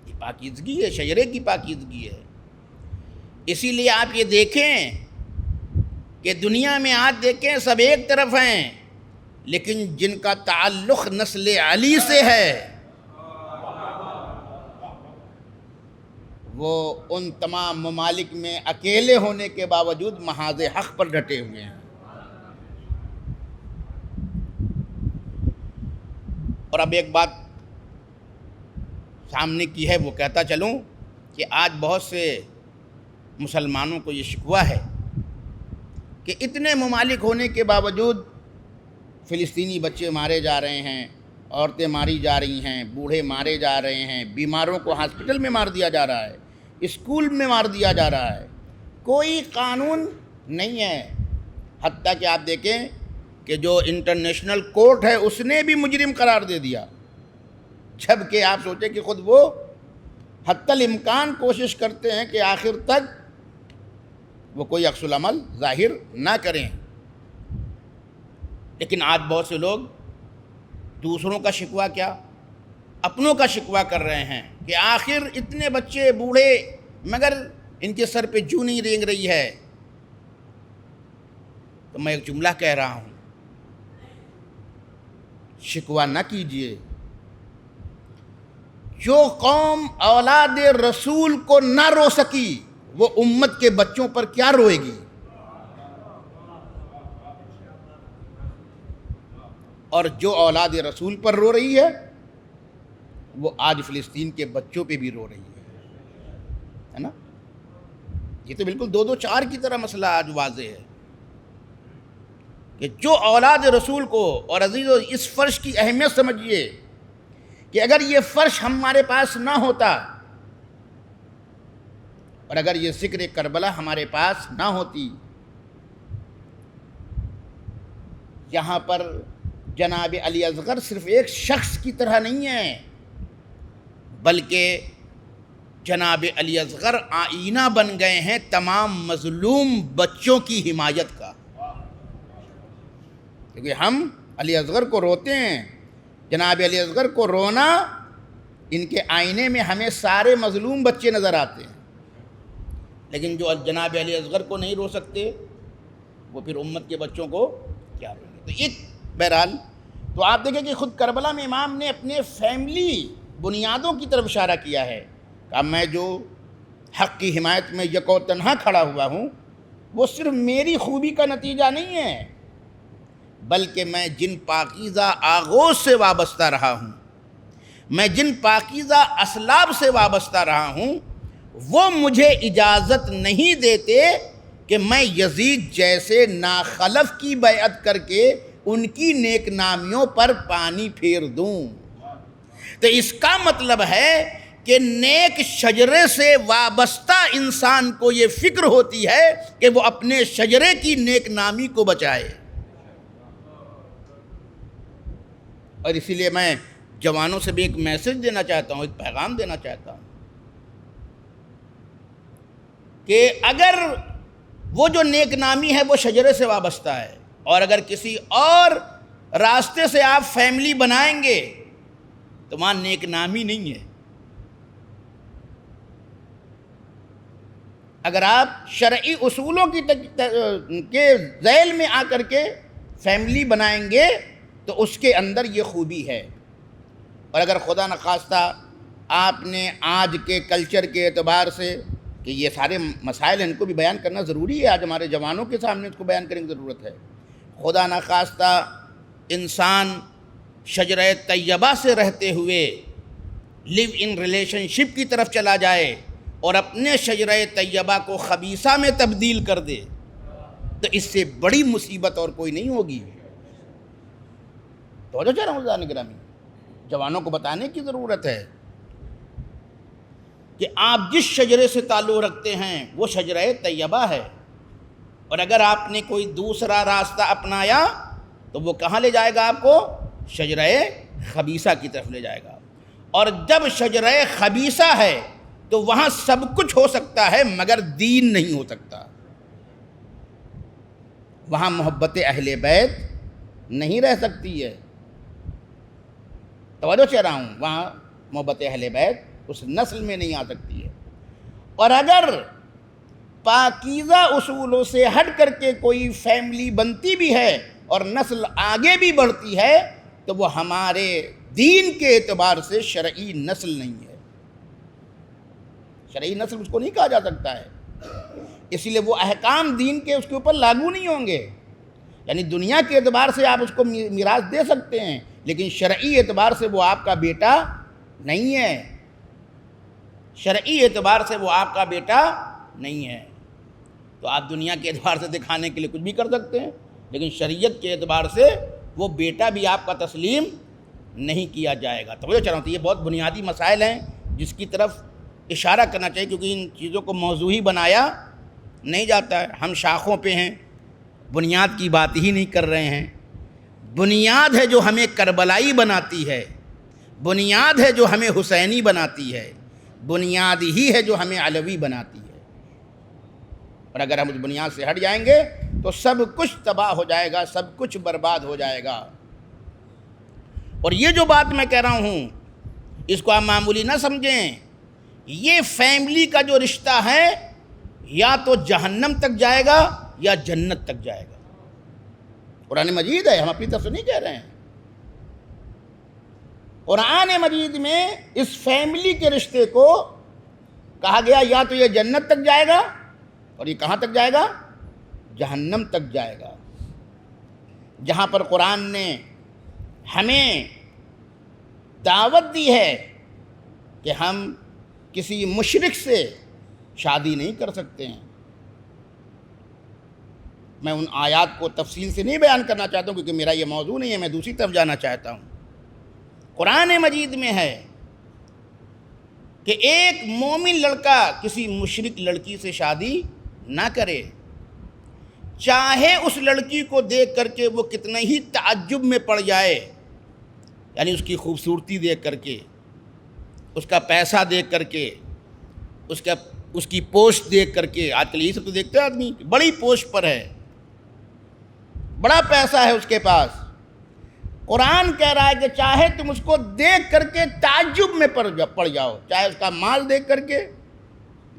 یہ پاکیزگی ہے، شجرے کی پاکیزگی ہے. اسی لیے آپ یہ دیکھیں کہ دنیا میں آج دیکھیں سب ایک طرف ہیں، لیکن جن کا تعلق نسل علی سے ہے وہ ان تمام ممالک میں اکیلے ہونے کے باوجود محاذ حق پر ڈٹے ہوئے ہیں. اور اب ایک بات سامنے کی ہے وہ کہتا چلوں کہ آج بہت سے مسلمانوں کو یہ شکوہ ہے کہ اتنے ممالک ہونے کے باوجود فلسطینی بچے مارے جا رہے ہیں، عورتیں ماری جا رہی ہیں، بوڑھے مارے جا رہے ہیں، بیماروں کو ہاسپٹل میں مار دیا جا رہا ہے، اسکول میں مار دیا جا رہا ہے، کوئی قانون نہیں ہے. حتیٰ کہ آپ دیکھیں کہ جو انٹرنیشنل کورٹ ہے اس نے بھی مجرم قرار دے دیا، جبکہ آپ سوچیں کہ خود وہ حتی الامکان کوشش کرتے ہیں کہ آخر تک وہ کوئی عکس العمل ظاہر نہ کریں. لیکن آج بہت سے لوگ دوسروں کا شکوہ کیا، اپنوں کا شکوہ کر رہے ہیں کہ آخر اتنے بچے بوڑھے مگر ان کے سر پہ جوں نہیں رینگ رہی ہے. تو میں ایک جملہ کہہ رہا ہوں، شکوہ نہ کیجئے. جو قوم اولاد رسول کو نہ رو سکی وہ امت کے بچوں پر کیا روئے گی؟ اور جو اولاد رسول پر رو رہی ہے وہ آج فلسطین کے بچوں پہ بھی رو رہی ہے نا. یہ تو بالکل 2 4 کی طرح مسئلہ آج واضح ہے کہ جو اولاد رسول کو، اور عزیزو اس فرش کی اہمیت سمجھیے کہ اگر یہ فرش ہمارے پاس نہ ہوتا اور اگر یہ ذکر کربلا ہمارے پاس نہ ہوتی، یہاں پر جناب علی اصغر صرف ایک شخص کی طرح نہیں ہے، بلکہ جناب علی اصغر آئینہ بن گئے ہیں تمام مظلوم بچوں کی حمایت کا. کیونکہ ہم علی اصغر کو روتے ہیں، جناب علی اصغر کو رونا، ان کے آئینے میں ہمیں سارے مظلوم بچے نظر آتے ہیں. لیکن جو جناب علی اصغر کو نہیں رو سکتے وہ پھر امت کے بچوں کو کیا روئیں گے. تو ایک بہرحال تو آپ دیکھیں کہ خود کربلا میں امام نے اپنے فیملی بنیادوں کی طرف اشارہ کیا ہے کہ میں جو حق کی حمایت میں یکو تنہا کھڑا ہوا ہوں وہ صرف میری خوبی کا نتیجہ نہیں ہے، بلکہ میں جن پاکیزہ آغوش سے وابستہ رہا ہوں، میں جن پاکیزہ اسلاب سے وابستہ رہا ہوں، وہ مجھے اجازت نہیں دیتے کہ میں یزید جیسے ناخلف کی بیعت کر کے ان کی نیک نامیوں پر پانی پھیر دوں. تو اس کا مطلب ہے کہ نیک شجرے سے وابستہ انسان کو یہ فکر ہوتی ہے کہ وہ اپنے شجرے کی نیک نامی کو بچائے. اور اسی لیے میں جوانوں سے بھی ایک میسج دینا چاہتا ہوں، ایک پیغام دینا چاہتا ہوں کہ اگر وہ جو نیک نامی ہے وہ شجرے سے وابستہ ہے، اور اگر کسی اور راستے سے آپ فیملی بنائیں گے تو وہاں نیک نامی نہیں ہے. اگر آپ شرعی اصولوں کے ذیل میں آ کر کے فیملی بنائیں گے تو اس کے اندر یہ خوبی ہے. اور اگر خدا نخواستہ آپ نے آج کے کلچر کے اعتبار سے کہ یہ سارے مسائل ان کو بھی بیان کرنا ضروری ہے، آج ہمارے جوانوں کے سامنے اس کو بیان کرنے کی ضرورت ہے. خدا نخواستہ انسان شجرہ طیبہ سے رہتے ہوئے لیو ان ریلیشن شپ کی طرف چلا جائے اور اپنے شجرہ طیبہ کو خبیثہ میں تبدیل کر دے تو اس سے بڑی مصیبت اور کوئی نہیں ہوگی. توجہ چاہ رہا ہوں حضرات گرامی، جوانوں کو بتانے کی ضرورت ہے کہ آپ جس شجرے سے تعلق رکھتے ہیں وہ شجرہ طیبہ ہے، اور اگر آپ نے کوئی دوسرا راستہ اپنایا تو وہ کہاں لے جائے گا آپ کو؟ شجرہ خبیثہ کی طرف لے جائے گا. اور جب شجرہ خبیثہ ہے تو وہاں سب کچھ ہو سکتا ہے مگر دین نہیں ہو سکتا. وہاں محبت اہل بیت نہیں رہ سکتی ہے. توجہ چاہ رہا ہوں, وہاں محبت اہل بیت اس نسل میں نہیں آ سکتی ہے. اور اگر پاکیزہ اصولوں سے ہٹ کر کے کوئی فیملی بنتی بھی ہے اور نسل آگے بھی بڑھتی ہے تو وہ ہمارے دین کے اعتبار سے شرعی نسل نہیں ہے. شرعی نسل اس کو نہیں کہا جا سکتا ہے, اسی لیے وہ احکام دین کے اس کے اوپر لاگو نہیں ہوں گے. یعنی دنیا کے اعتبار سے آپ اس کو میراث دے سکتے ہیں لیکن شرعی اعتبار سے وہ آپ کا بیٹا نہیں ہے. شرعی اعتبار سے وہ آپ کا بیٹا نہیں ہے. تو آپ دنیا کے اعتبار سے دکھانے کے لیے کچھ بھی کر سکتے ہیں لیکن شریعت کے اعتبار سے وہ بیٹا بھی آپ کا تسلیم نہیں کیا جائے گا. توجہ چاہ رہا ہوں, یہ بہت بنیادی مسائل ہیں جس کی طرف اشارہ کرنا چاہیے کیونکہ ان چیزوں کو موضوعی بنایا نہیں جاتا ہے. ہم شاخوں پہ ہیں, بنیاد کی بات ہی نہیں کر رہے ہیں. بنیاد ہے جو ہمیں کربلائی بناتی ہے, بنیاد ہے جو ہمیں حسینی بناتی ہے, بنیاد ہی ہے جو ہمیں علوی بناتی ہے. اور اگر ہم اس بنیاد سے ہٹ جائیں گے تو سب کچھ تباہ ہو جائے گا, سب کچھ برباد ہو جائے گا. اور یہ جو بات میں کہہ رہا ہوں اس کو آپ معمولی نہ سمجھیں. یہ فیملی کا جو رشتہ ہے یا تو جہنم تک جائے گا یا جنت تک جائے گا. قرآن مجید ہے, ہم اپنی طرف سے نہیں کہہ رہے ہیں. قرآن مجید میں اس فیملی کے رشتے کو کہا گیا یا تو یہ جنت تک جائے گا اور یہ کہاں تک جائے گا, جہنم تک جائے گا. جہاں پر قرآن نے ہمیں دعوت دی ہے کہ ہم کسی مشرک سے شادی نہیں کر سکتے ہیں. میں ان آیات کو تفصیل سے نہیں بیان کرنا چاہتا ہوں کیونکہ میرا یہ موضوع نہیں ہے, میں دوسری طرف جانا چاہتا ہوں. قرآن مجید میں ہے کہ ایک مومن لڑکا کسی مشرک لڑکی سے شادی نہ کرے, چاہے اس لڑکی کو دیکھ کر کے وہ کتنے ہی تعجب میں پڑ جائے. یعنی اس کی خوبصورتی دیکھ کر کے, اس کا پیسہ دیکھ کر کے, اس کی پوسٹ دیکھ کر کے. آج کل یہی سب تو دیکھتے ہیں آدمی, بڑی پوسٹ پر ہے, بڑا پیسہ ہے اس کے پاس. قرآن کہہ رہا ہے کہ چاہے تم اس کو دیکھ کر کے تعجب میں پڑ جاؤ, چاہے اس کا مال دیکھ کر کے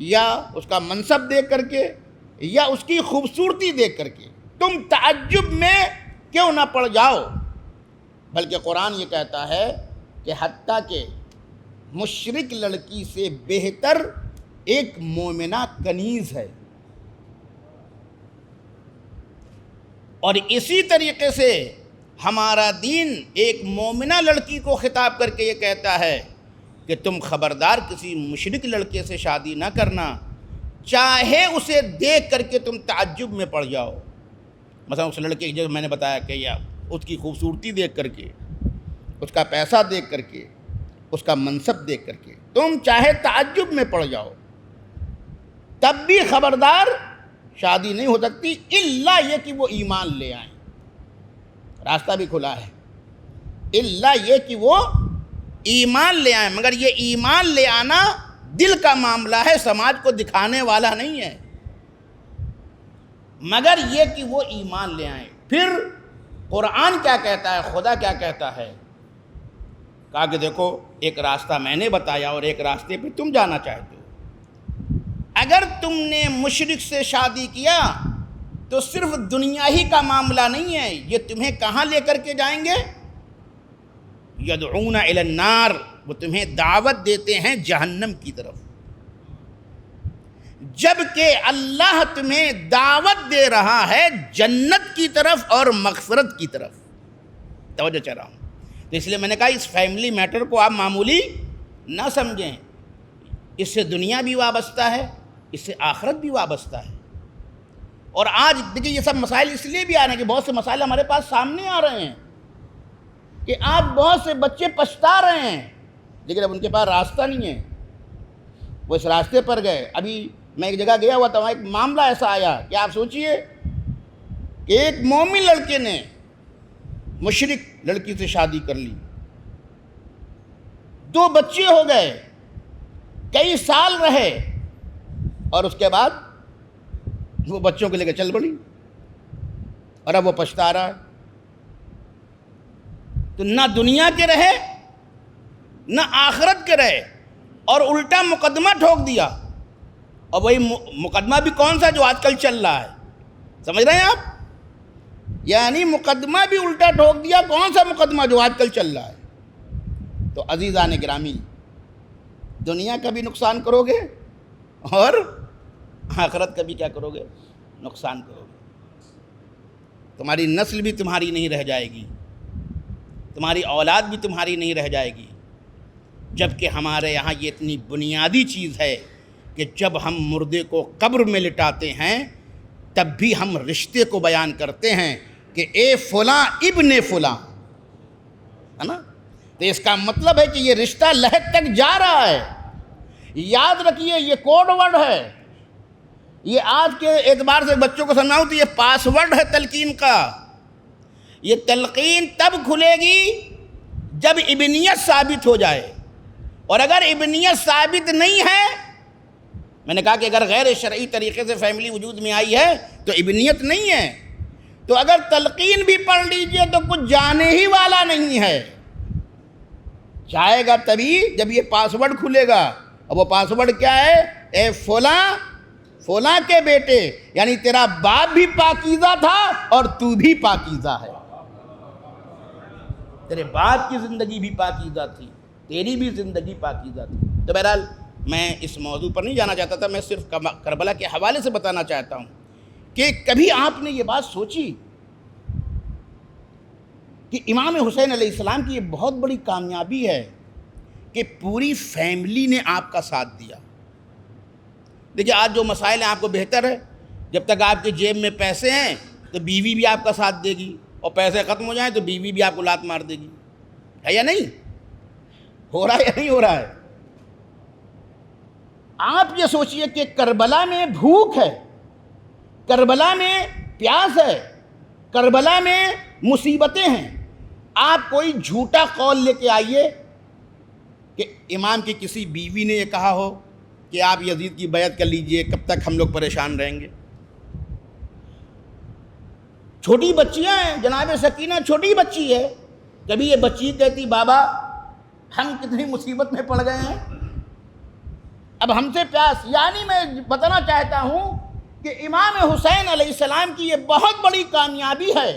یا اس کا منصب دیکھ کر کے یا اس کی خوبصورتی دیکھ کر کے تم تعجب میں کیوں نہ پڑ جاؤ, بلکہ قرآن یہ کہتا ہے کہ حتیٰ کہ مشرک لڑکی سے بہتر ایک مومنہ کنیز ہے. اور اسی طریقے سے ہمارا دین ایک مومنہ لڑکی کو خطاب کر کے یہ کہتا ہے کہ تم خبردار کسی مشرک لڑکے سے شادی نہ کرنا, چاہے اسے دیکھ کر کے تم تعجب میں پڑ جاؤ. مثلا اس لڑکے جو میں نے بتایا کہ یا اس کی خوبصورتی دیکھ کر کے, اس کا پیسہ دیکھ کر کے, اس کا منصب دیکھ کر کے تم چاہے تعجب میں پڑ جاؤ, تب بھی خبردار شادی نہیں ہو سکتی الا یہ کہ وہ ایمان لے آئیں. راستہ بھی کھلا ہے, الا یہ کہ وہ ایمان لے آئیں, مگر یہ ایمان لے آنا دل کا معاملہ ہے, سماج کو دکھانے والا نہیں ہے, مگر یہ کہ وہ ایمان لے آئیں. پھر قرآن کیا کہتا ہے, خدا کیا کہتا ہے, کہا کہ دیکھو ایک راستہ میں نے بتایا اور ایک راستے پہ تم جانا چاہتے ہو. اگر تم نے مشرک سے شادی کیا تو صرف دنیا ہی کا معاملہ نہیں ہے, یہ تمہیں کہاں لے کر کے جائیں گے, یدعون الی النار, وہ تمہیں دعوت دیتے ہیں جہنم کی طرف, جبکہ اللہ تمہیں دعوت دے رہا ہے جنت کی طرف اور مغفرت کی طرف. توجہ چاہ رہا ہوں. تو اس لیے میں نے کہا اس فیملی میٹر کو آپ معمولی نہ سمجھیں, اس سے دنیا بھی وابستہ ہے, اس سے آخرت بھی وابستہ ہے. اور آج دیکھیے یہ سب مسائل اس لیے بھی آ رہے ہیں کہ بہت سے مسائل ہمارے پاس سامنے آ رہے ہیں کہ آج بہت سے بچے پچھتا رہے ہیں لیکن اب ان کے پاس راستہ نہیں ہے, وہ اس راستے پر گئے. ابھی میں ایک جگہ گیا ہوا تھا, وہاں ایک معاملہ ایسا آیا کہ آپ سوچئے کہ ایک مومن لڑکے نے مشرک لڑکی سے شادی کر لی, 2 بچے ہو گئے, کئی سال رہے اور اس کے بعد وہ بچوں کو لے کے چل پڑی اور اب وہ پچھتا رہا ہے. تو نہ دنیا کے رہے نہ آخرت کے رہے اور الٹا مقدمہ ٹھوک دیا. اور وہی مقدمہ بھی کون سا جو آج کل چل رہا ہے, سمجھ رہے ہیں آپ؟ یعنی مقدمہ بھی الٹا ٹھوک دیا. کون سا مقدمہ جو آج کل چل رہا ہے؟ تو عزیزان گرامی, دنیا کا بھی نقصان کرو گے اور آخرت کا بھی کیا کرو گے؟ نقصان کرو گے. تمہاری نسل بھی تمہاری نہیں رہ جائے گی, تمہاری اولاد بھی تمہاری نہیں رہ جائے گی. جبکہ ہمارے یہاں یہ اتنی بنیادی چیز ہے کہ جب ہم مردے کو قبر میں لٹاتے ہیں تب بھی ہم رشتے کو بیان کرتے ہیں کہ اے فلاں ابن فلاں, ہے نا؟ تو اس کا مطلب ہے کہ یہ رشتہ لحد تک جا رہا ہے. یاد رکھیے یہ کوڈ ورڈ ہے. یہ آج کے اعتبار سے بچوں کو سمجھاؤں تو یہ پاس ورڈ ہے تلقین کا. یہ تلقین تب کھلے گی جب ابنیت ثابت ہو جائے, اور اگر ابنیت ثابت نہیں ہے, میں نے کہا کہ اگر غیر شرعی طریقے سے فیملی وجود میں آئی ہے تو ابنیت نہیں ہے, تو اگر تلقین بھی پڑھ لیجئے تو کچھ جانے ہی والا نہیں ہے. جائے گا تبھی جب یہ پاس ورڈ کھلے گا. اور وہ پاس ورڈ کیا ہے؟ اے فلاں فلاں کے بیٹے, یعنی تیرا باپ بھی پاکیزہ تھا اور تو بھی پاکیزہ ہے. تیرے باپ کی زندگی بھی پاکیزہ تھی, تیری بھی زندگی پاکیزہ تھی. تو بہرحال میں اس موضوع پر نہیں جانا چاہتا تھا, میں صرف کربلا کے حوالے سے بتانا چاہتا ہوں کہ کبھی آپ نے یہ بات سوچی کہ امام حسین علیہ السلام کی یہ بہت بڑی کامیابی ہے کہ پوری فیملی نے آپ کا ساتھ دیا. دیکھیے آج جو مسائل ہیں آپ کو بہتر ہے جب تک آپ کے جیب میں پیسے ہیں تو بیوی بھی آپ کا ساتھ دے گی, اور پیسے ختم ہو جائیں تو بیوی بھی آپ کو لات مار دے گی. ہے یا نہیں؟ ہو رہا ہے یا نہیں ہو رہا ہے؟ آپ یہ سوچئے کہ کربلا میں بھوک ہے, کربلا میں پیاس ہے, کربلا میں مصیبتیں ہیں. آپ کوئی جھوٹا قول لے کے آئیے کہ امام کی کسی بیوی نے یہ کہا ہو کہ آپ یزید کی بیعت کر لیجئے, کب تک ہم لوگ پریشان رہیں گے. چھوٹی بچیاں ہیں, جناب سکینہ چھوٹی بچی ہے, کبھی یہ بچی کہتی بابا ہم کتنی مصیبت میں پڑ گئے ہیں, اب ہم سے پیاس. یعنی میں بتانا چاہتا ہوں کہ امام حسین علیہ السلام کی یہ بہت بڑی کامیابی ہے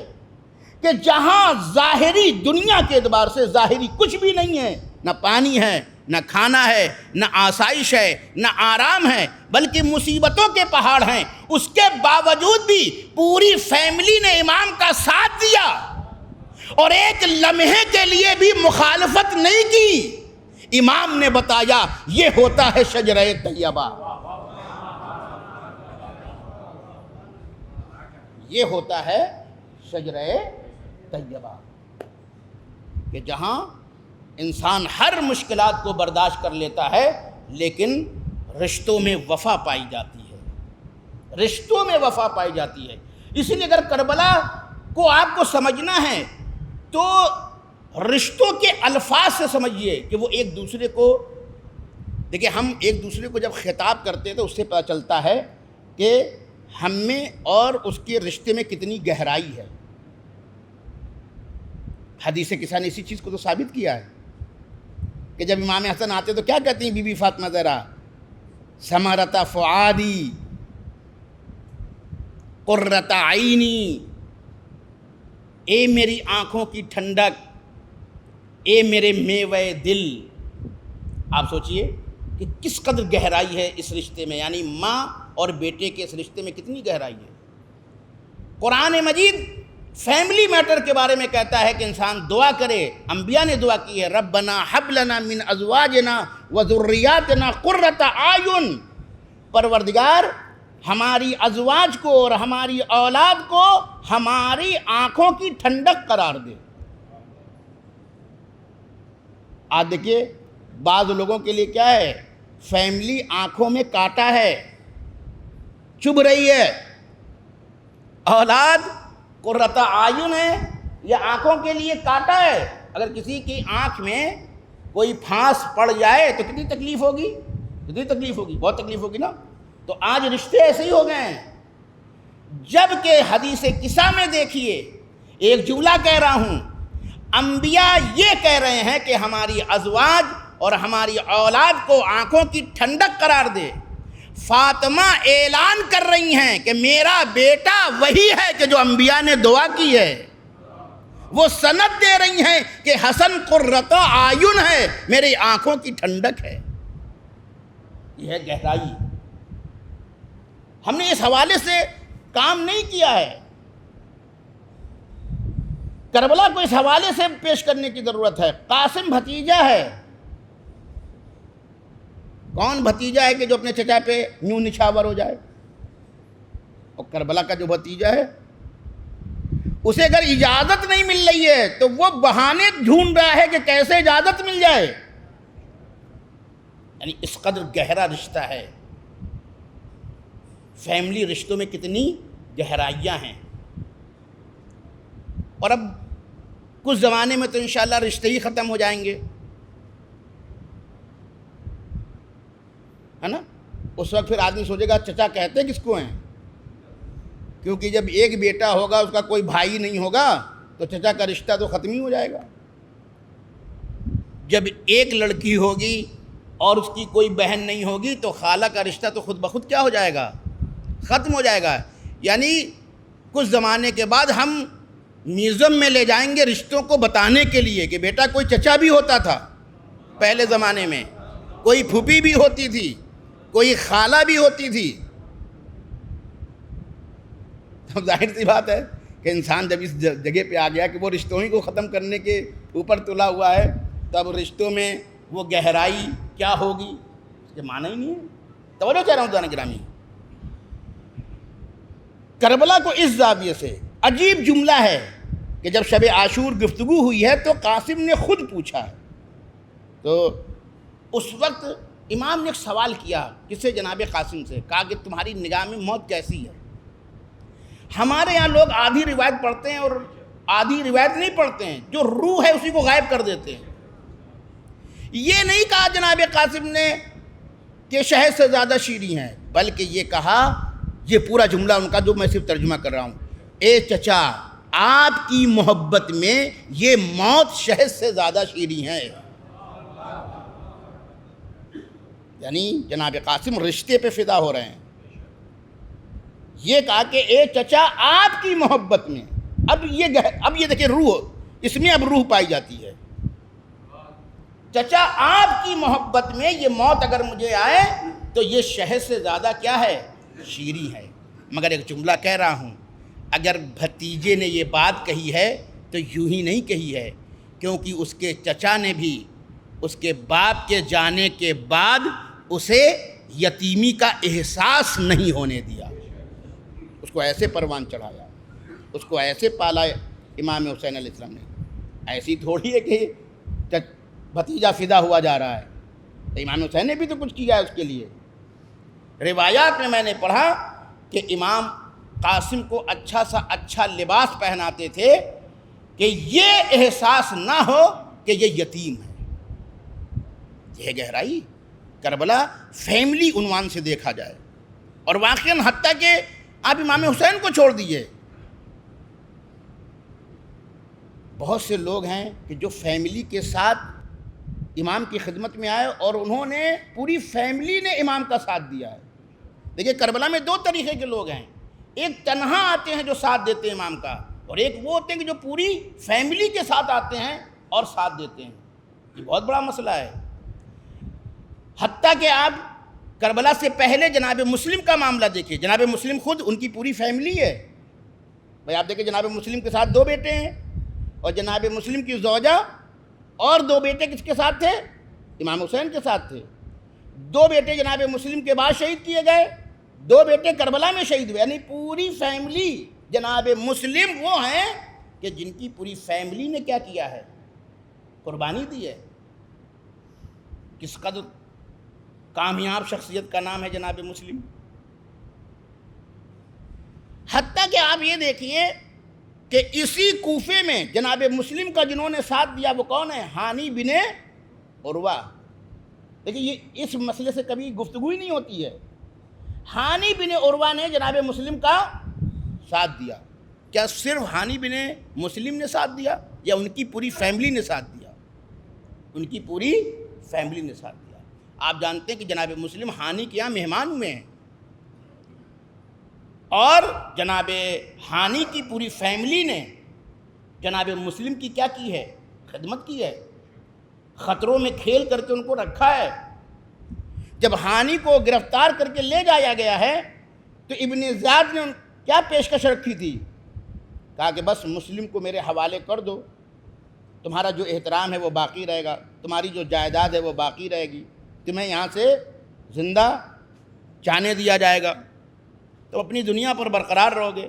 کہ جہاں ظاہری دنیا کے اعتبار سے ظاہری کچھ بھی نہیں ہے, نہ پانی ہے, نہ کھانا ہے, نہ آسائش ہے, نہ آرام ہے, بلکہ مصیبتوں کے پہاڑ ہیں, اس کے باوجود بھی پوری فیملی نے امام کا ساتھ دیا اور ایک لمحے کے لیے بھی مخالفت نہیں کی. امام نے بتایا یہ ہوتا ہے شجرہ طیبہ, یہ ہوتا ہے شجرہ طیبہ, کہ جہاں انسان ہر مشکلات کو برداشت کر لیتا ہے لیکن رشتوں میں وفا پائی جاتی ہے, رشتوں میں وفا پائی جاتی ہے. اسی لیے اگر کربلا کو آپ کو سمجھنا ہے تو رشتوں کے الفاظ سے سمجھیے کہ وہ ایک دوسرے کو, دیکھیں ہم ایک دوسرے کو جب خطاب کرتے ہیں تو اس سے پتہ چلتا ہے کہ ہم میں اور اس کے رشتے میں کتنی گہرائی ہے. حدیث کسا نے اسی چیز کو تو ثابت کیا ہے کہ جب امام حسن آتے تو کیا کہتی ہیں بی بی فاطمہ زہرا, ثمرۃ فؤادی قرۃ عینی, اے میری آنکھوں کی ٹھنڈک, اے میرے میوے دل. آپ سوچئے کہ کس قدر گہرائی ہے اس رشتے میں, یعنی ماں اور بیٹے کے اس رشتے میں کتنی گہرائی ہے. قرآن مجید فیملی میٹر کے بارے میں کہتا ہے کہ انسان دعا کرے. انبیاء نے دعا کی ہے, ربنا حب لنا من ازواجنا وذریاتنا قرۃ اعین, پروردگار ہماری ازواج کو اور ہماری اولاد کو ہماری آنکھوں کی ٹھنڈک قرار دے. آج دیکھیے بعض لوگوں کے لیے کیا ہے, فیملی آنکھوں میں کانٹا ہے, چبھ رہی ہے. اولاد قرۃ اعین ہے, یہ آنکھوں کے لیے کانٹا ہے. اگر کسی کی آنکھ میں کوئی پھانس پڑ جائے تو کتنی تکلیف ہوگی, کتنی تکلیف ہوگی، بہت تکلیف ہوگی نا. تو آج رشتے ایسے ہی ہو گئے ہیں. جب کہ حدیث قصہ میں دیکھیے ایک جملہ کہہ رہا ہوں، انبیاء یہ کہہ رہے ہیں کہ ہماری ازواج اور ہماری اولاد کو آنکھوں کی ٹھنڈک قرار دے. فاطمہ اعلان کر رہی ہیں کہ میرا بیٹا وہی ہے کہ جو انبیاء نے دعا کی ہے. وہ سند دے رہی ہیں کہ حسن قرۃ اعین ہے، میری آنکھوں کی ٹھنڈک ہے. یہ ہے گہرائی. ہم نے اس حوالے سے کام نہیں کیا ہے. کربلا کو اس حوالے سے پیش کرنے کی ضرورت ہے. قاسم بھتیجا ہے. کون بھتیجا ہے کہ جو اپنے چچا پہ یوں نچھاور ہو جائے؟ اور کربلا کا جو بھتیجا ہے اسے اگر اجازت نہیں مل رہی ہے تو وہ بہانے ڈھونڈ رہا ہے کہ کیسے اجازت مل جائے. یعنی اس قدر گہرا رشتہ ہے. فیملی رشتوں میں کتنی گہرائیاں ہیں. اور اب کچھ زمانے میں تو انشاءاللہ رشتے ہی ختم ہو جائیں گے، ہے نا. اس وقت پھر آدمی سوچے گا چچا کہتے کس کو ہیں، کیونکہ جب ایک بیٹا ہوگا اس کا کوئی بھائی نہیں ہوگا تو چچا کا رشتہ تو ختم ہی ہو جائے گا. جب ایک لڑکی ہوگی اور اس کی کوئی بہن نہیں ہوگی تو خالہ کا رشتہ تو خود بخود کیا ہو جائے گا، ختم ہو جائے گا. یعنی کچھ زمانے کے بعد ہم میوزیم میں لے جائیں گے رشتوں کو بتانے کے لیے کہ بیٹا کوئی چچا بھی ہوتا تھا پہلے زمانے میں، کوئی پھوپھی بھی ہوتی تھی، کوئی خالہ بھی ہوتی تھی. اب ظاہر سی بات ہے کہ انسان جب اس جگہ پہ آ گیا کہ وہ رشتوں ہی کو ختم کرنے کے اوپر تلا ہوا ہے تو اب رشتوں میں وہ گہرائی کیا ہوگی اس کے معنی ہی نہیں ہے. توجہ کہہ رہا ہوں دوستان گرامی. کربلا کو اس زاویے سے عجیب جملہ ہے کہ جب شب عاشور گفتگو ہوئی ہے تو قاسم نے خود پوچھا ہے. تو اس وقت امام نے ایک سوال کیا کس سے؟ جناب قاسم سے. کہا کہ تمہاری نگاہ میں موت کیسی ہے؟ ہمارے یہاں لوگ آدھی روایت پڑھتے ہیں اور آدھی روایت نہیں پڑھتے ہیں، جو روح ہے اسی کو غائب کر دیتے ہیں. یہ نہیں کہا جناب قاسم نے کہ شہد سے زیادہ شیریں ہیں، بلکہ یہ کہا، یہ پورا جملہ ان کا جو میں صرف ترجمہ کر رہا ہوں، اے چچا آپ کی محبت میں یہ موت شہد سے زیادہ شیریں ہے. یعنی جناب قاسم رشتے پہ فدا ہو رہے ہیں. یہ کہا کہ اے چچا آپ کی محبت میں، اب یہ دیکھیں روح، اس میں اب روح پائی جاتی ہے. چچا آپ کی محبت میں یہ موت اگر مجھے آئے تو یہ شہد سے زیادہ کیا ہے؟ شیریں ہے. مگر ایک جملہ کہہ رہا ہوں، اگر بھتیجے نے یہ بات کہی ہے تو یوں ہی نہیں کہی ہے، کیونکہ اس کے چچا نے بھی اس کے باپ کے جانے کے بعد اسے یتیمی کا احساس نہیں ہونے دیا. اس کو ایسے پروان چڑھایا، اس کو ایسے پالا امام حسین علیہ السلام نے. ایسی تھوڑی ہے کہ بھتیجا فدا ہوا جا رہا ہے. تو امام حسین نے بھی تو کچھ کیا ہے اس کے لیے. روایات میں نے پڑھا کہ امام قاسم کو اچھا سا اچھا لباس پہناتے تھے کہ یہ احساس نہ ہو کہ یہ یتیم ہے. یہ گہرائی کربلا فیملی عنوان سے دیکھا جائے. اور واقعاً حتیٰ کہ آپ امام حسین کو چھوڑ دیجئے، بہت سے لوگ ہیں کہ جو فیملی کے ساتھ امام کی خدمت میں آئے اور انہوں نے پوری فیملی نے امام کا ساتھ دیا ہے. دیکھیے کربلا میں دو طریقے کے لوگ ہیں، ایک تنہا آتے ہیں جو ساتھ دیتے ہیں امام کا، اور ایک وہ ہوتے ہیں کہ جو پوری فیملی کے ساتھ آتے ہیں اور ساتھ دیتے ہیں. یہ بہت بڑا مسئلہ ہے. حتیٰ کہ آپ کربلا سے پہلے جناب مسلم کا معاملہ دیکھیں. جناب مسلم خود ان کی پوری فیملی ہے. بھائی آپ دیکھیں جناب مسلم کے ساتھ 2 بیٹے ہیں، اور جناب مسلم کی زوجہ اور 2 بیٹے کس کے ساتھ تھے؟ امام حسین کے ساتھ تھے. 2 بیٹے جناب مسلم کے بعد شہید کیے گئے، 2 بیٹے کربلا میں شہید ہوئے. یعنی پوری فیملی جناب مسلم وہ ہیں کہ جن کی پوری فیملی نے کیا کیا ہے؟ قربانی دی ہے. کس قدر کامیاب شخصیت کا نام ہے جناب مسلم. حتیٰ کہ آپ یہ دیکھیے کہ اسی کوفے میں جناب مسلم کا جنہوں نے ساتھ دیا وہ کون ہے؟ ہانی بن عروہ. لیکن یہ اس مسئلے سے کبھی گفتگو ہی نہیں ہوتی ہے. ہانی بن عروہ نے جناب مسلم کا ساتھ دیا. کیا صرف ہانی بن مسلم نے ساتھ دیا یا ان کی پوری فیملی نے ساتھ دیا؟ ان کی پوری فیملی نے ساتھ دیا. آپ جانتے ہیں کہ جناب مسلم ہانی کے یہاں مہمان ہوئے ہیں اور جناب ہانی کی پوری فیملی نے جناب مسلم کی کیا کی ہے؟ خدمت کی ہے. خطروں میں کھیل کر کے ان کو رکھا ہے. جب ہانی کو گرفتار کر کے لے جایا گیا ہے تو ابن زیاد نے کیا پیشکش رکھی تھی؟ کہا کہ بس مسلم کو میرے حوالے کر دو، تمہارا جو احترام ہے وہ باقی رہے گا، تمہاری جو جائیداد ہے وہ باقی رہے گی، تمہیں یہاں سے زندہ جانے دیا جائے گا، تم اپنی دنیا پر برقرار رہو گے.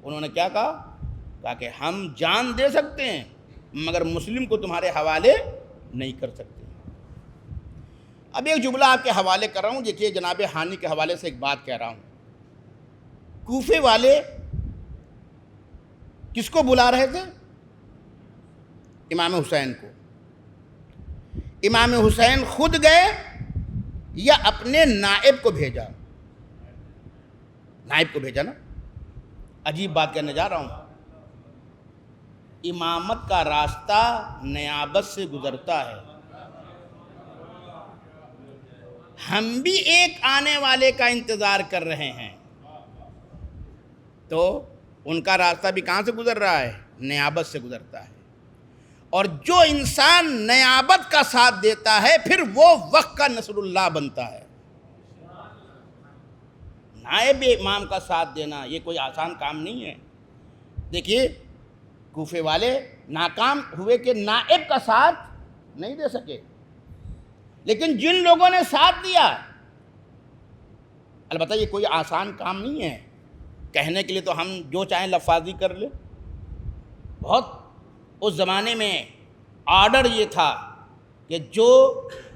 انہوں نے کیا کہا؟ کہا کہ ہم جان دے سکتے ہیں مگر مسلم کو تمہارے حوالے نہیں کر سکتے. اب ایک جملہ آپ کے حوالے کر رہا ہوں، دیکھیے جناب ہانی کے حوالے سے ایک بات کہہ رہا ہوں. کوفے والے کس کو بلا رہے تھے؟ امام حسین کو. امام حسین خود گئے یا اپنے نائب کو بھیجا؟ نائب کو بھیجا نا. عجیب بات کہنے جا رہا ہوں. امامت کا راستہ نیابت سے گزرتا ہے. ہم بھی ایک آنے والے کا انتظار کر رہے ہیں، تو ان کا راستہ بھی کہاں سے گزر رہا ہے؟ نیابت سے گزرتا ہے. اور جو انسان نیابت کا ساتھ دیتا ہے پھر وہ وقت کا نصر اللہ بنتا ہے. نائب امام کا ساتھ دینا یہ کوئی آسان کام نہیں ہے. دیکھیے کوفے والے ناکام ہوئے کہ نائب کا ساتھ نہیں دے سکے، لیکن جن لوگوں نے ساتھ دیا، البتہ یہ کوئی آسان کام نہیں ہے. کہنے کے لیے تو ہم جو چاہیں لفاظی کر لیں. بہت اس زمانے میں آرڈر یہ تھا کہ جو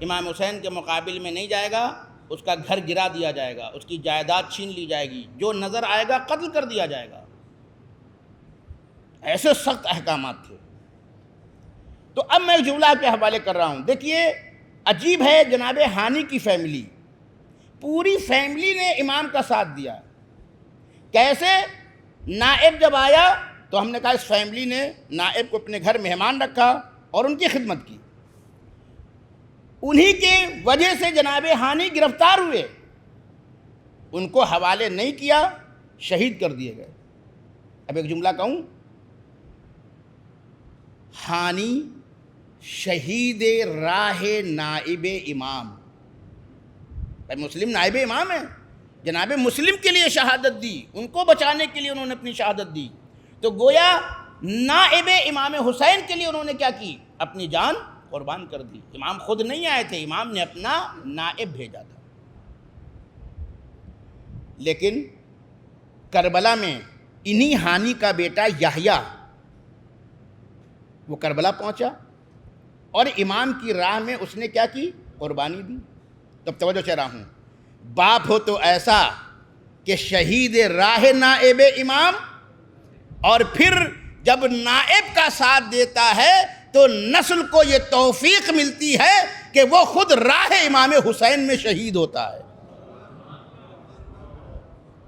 امام حسین کے مقابل میں نہیں جائے گا اس کا گھر گرا دیا جائے گا، اس کی جائیداد چھین لی جائے گی، جو نظر آئے گا قتل کر دیا جائے گا. ایسے سخت احکامات تھے. تو اب میں ایک جملہ آپ کے حوالے کر رہا ہوں. دیکھیے عجیب ہے، جناب ہانی کی فیملی، پوری فیملی نے امام کا ساتھ دیا. کیسے؟ نائب جب آیا تو ہم نے کہا اس فیملی نے نائب کو اپنے گھر مہمان رکھا اور ان کی خدمت کی. انہی کے وجہ سے جناب ہانی گرفتار ہوئے، ان کو حوالے نہیں کیا، شہید کر دیے گئے. اب ایک جملہ کہوں، ہانی شہید راہ نائب امام. مسلم نائب امام ہے، جناب مسلم کے لیے شہادت دی، ان کو بچانے کے لیے انہوں نے اپنی شہادت دی. تو گویا نائب امام حسین کے لیے انہوں نے کیا کی؟ اپنی جان قربان کر دی. امام خود نہیں آئے تھے، امام نے اپنا نائب بھیجا تھا. لیکن کربلا میں انہی ہانی کا بیٹا یحییٰ وہ کربلا پہنچا اور امام کی راہ میں اس نے کیا کی؟ قربانی دی. تب توجہ چاہ رہا ہوں، باپ ہو تو ایسا کہ شہید راہ نائب امام، اور پھر جب نائب کا ساتھ دیتا ہے تو نسل کو یہ توفیق ملتی ہے کہ وہ خود راہ امام حسین میں شہید ہوتا ہے.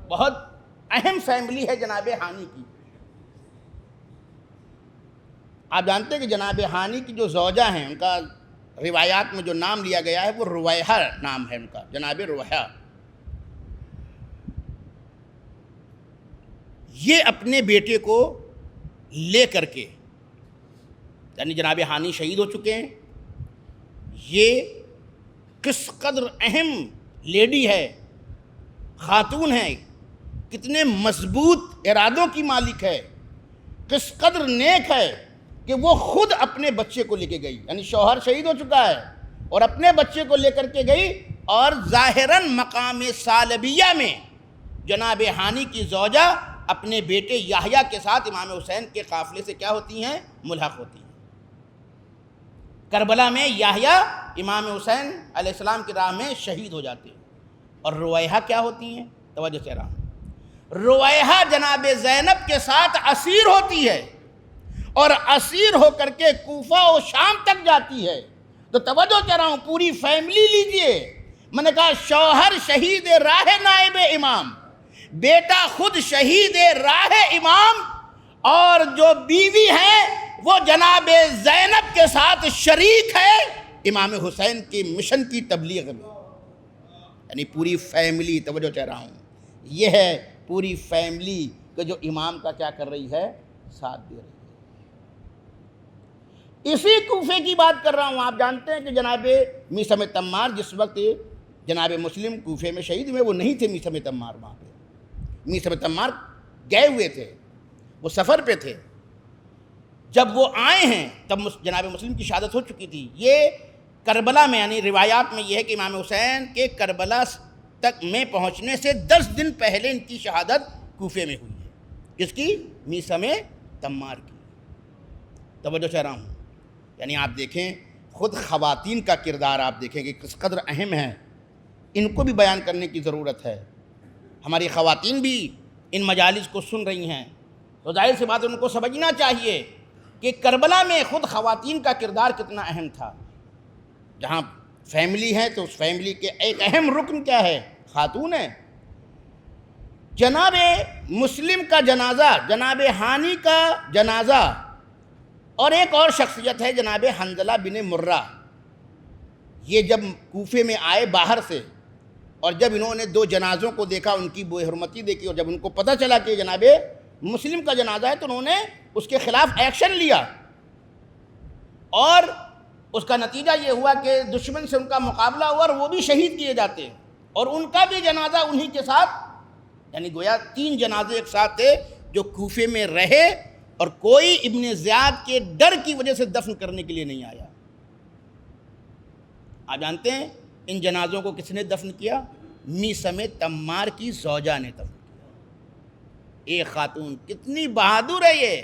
بہت اہم فیملی ہے جناب ہانی کی. آپ جانتے ہیں کہ جناب ہانی کی جو زوجہ ہیں ان کا روایات میں جو نام لیا گیا ہے وہ رویحہ نام ہے ان کا، جناب رویحہ. یہ اپنے بیٹے کو لے کر کے، یعنی جناب ہانی شہید ہو چکے ہیں، یہ کس قدر اہم لیڈی ہے، خاتون ہے، کتنے مضبوط ارادوں کی مالک ہے، کس قدر نیک ہے کہ وہ خود اپنے بچے کو لے کے گئی. یعنی شوہر شہید ہو چکا ہے اور اپنے بچے کو لے کر کے گئی، اور ظاہراً مقام سالبیہ میں جناب ہانی کی زوجہ اپنے بیٹے یحییٰ کے ساتھ امام حسین کے قافلے سے کیا ہوتی ہیں؟ ملحق ہوتی ہیں. کربلا میں یحییٰ امام حسین علیہ السلام کی راہ میں شہید ہو جاتے ہیں. اور رویحہ کیا ہوتی ہیں؟ توجہ سے رہا ہوں. رویحہ جناب زینب کے ساتھ اسیر ہوتی ہے اور اسیر ہو کر کے کوفہ و شام تک جاتی ہے. تو توجہ کہہ رہا ہوں، پوری فیملی لیجئے. میں نے کہا شوہر شہید راہ نائب امام، بیٹا خود شہید راہ امام، اور جو بیوی ہے وہ جناب زینب کے ساتھ شریک ہے امام حسین کی مشن کی تبلیغ میں. یعنی پوری فیملی، توجہ چاہ رہا ہوں، یہ ہے پوری فیملی کہ جو امام کا کیا کر رہی ہے، ساتھ دے رہی ہے. اسی کوفے کی بات کر رہا ہوں. آپ جانتے ہیں کہ جناب میثم تمار جس وقت جناب مسلم کوفے میں شہید ہوئے، وہ نہیں تھے میثم تمار وہاں پہ. میثم تمار گئے ہوئے تھے، وہ سفر پہ تھے. جب وہ آئے ہیں تب جناب مسلم کی شہادت ہو چکی تھی. یہ کربلا میں، یعنی روایات میں یہ ہے کہ امام حسین کے کربلا تک میں پہنچنے سے 10 دن پہلے ان کی شہادت کوفے میں ہوئی ہے. کس کی؟ میثم تمار کی. توجہ چاہ رہا ہوں. یعنی آپ دیکھیں خود خواتین کا کردار آپ دیکھیں کہ کس قدر اہم ہے. ان کو بھی بیان کرنے کی ضرورت ہے. ہماری خواتین بھی ان مجالس کو سن رہی ہیں، تو ظاہر سی بات ان کو سمجھنا چاہیے کہ کربلا میں خود خواتین کا کردار کتنا اہم تھا. جہاں فیملی ہے تو اس فیملی کے ایک اہم رکن کیا ہے؟ خاتون ہے. جناب مسلم کا جنازہ، جناب ہانی کا جنازہ، اور ایک اور شخصیت ہے جناب حنظلہ بن مرہ. یہ جب کوفے میں آئے باہر سے، اور جب انہوں نے 2 جنازوں کو دیکھا، ان کی بے حرمتی دیکھی، اور جب ان کو پتہ چلا کہ جناب مسلم کا جنازہ ہے، تو انہوں نے اس کے خلاف ایکشن لیا. اور اس کا نتیجہ یہ ہوا کہ دشمن سے ان کا مقابلہ ہوا اور وہ بھی شہید کیے جاتے ہیں، اور ان کا بھی جنازہ انہی کے ساتھ، یعنی گویا 3 جنازے ایک ساتھ تھے جو کوفے میں رہے، اور کوئی ابن زیاد کے ڈر کی وجہ سے دفن کرنے کے لیے نہیں آیا. آپ جانتے ہیں ان جنازوں کو کس نے دفن کیا؟ میثم تمار کی زوجہ نے دفن کیا. ایک خاتون کتنی بہادر ہے یہ،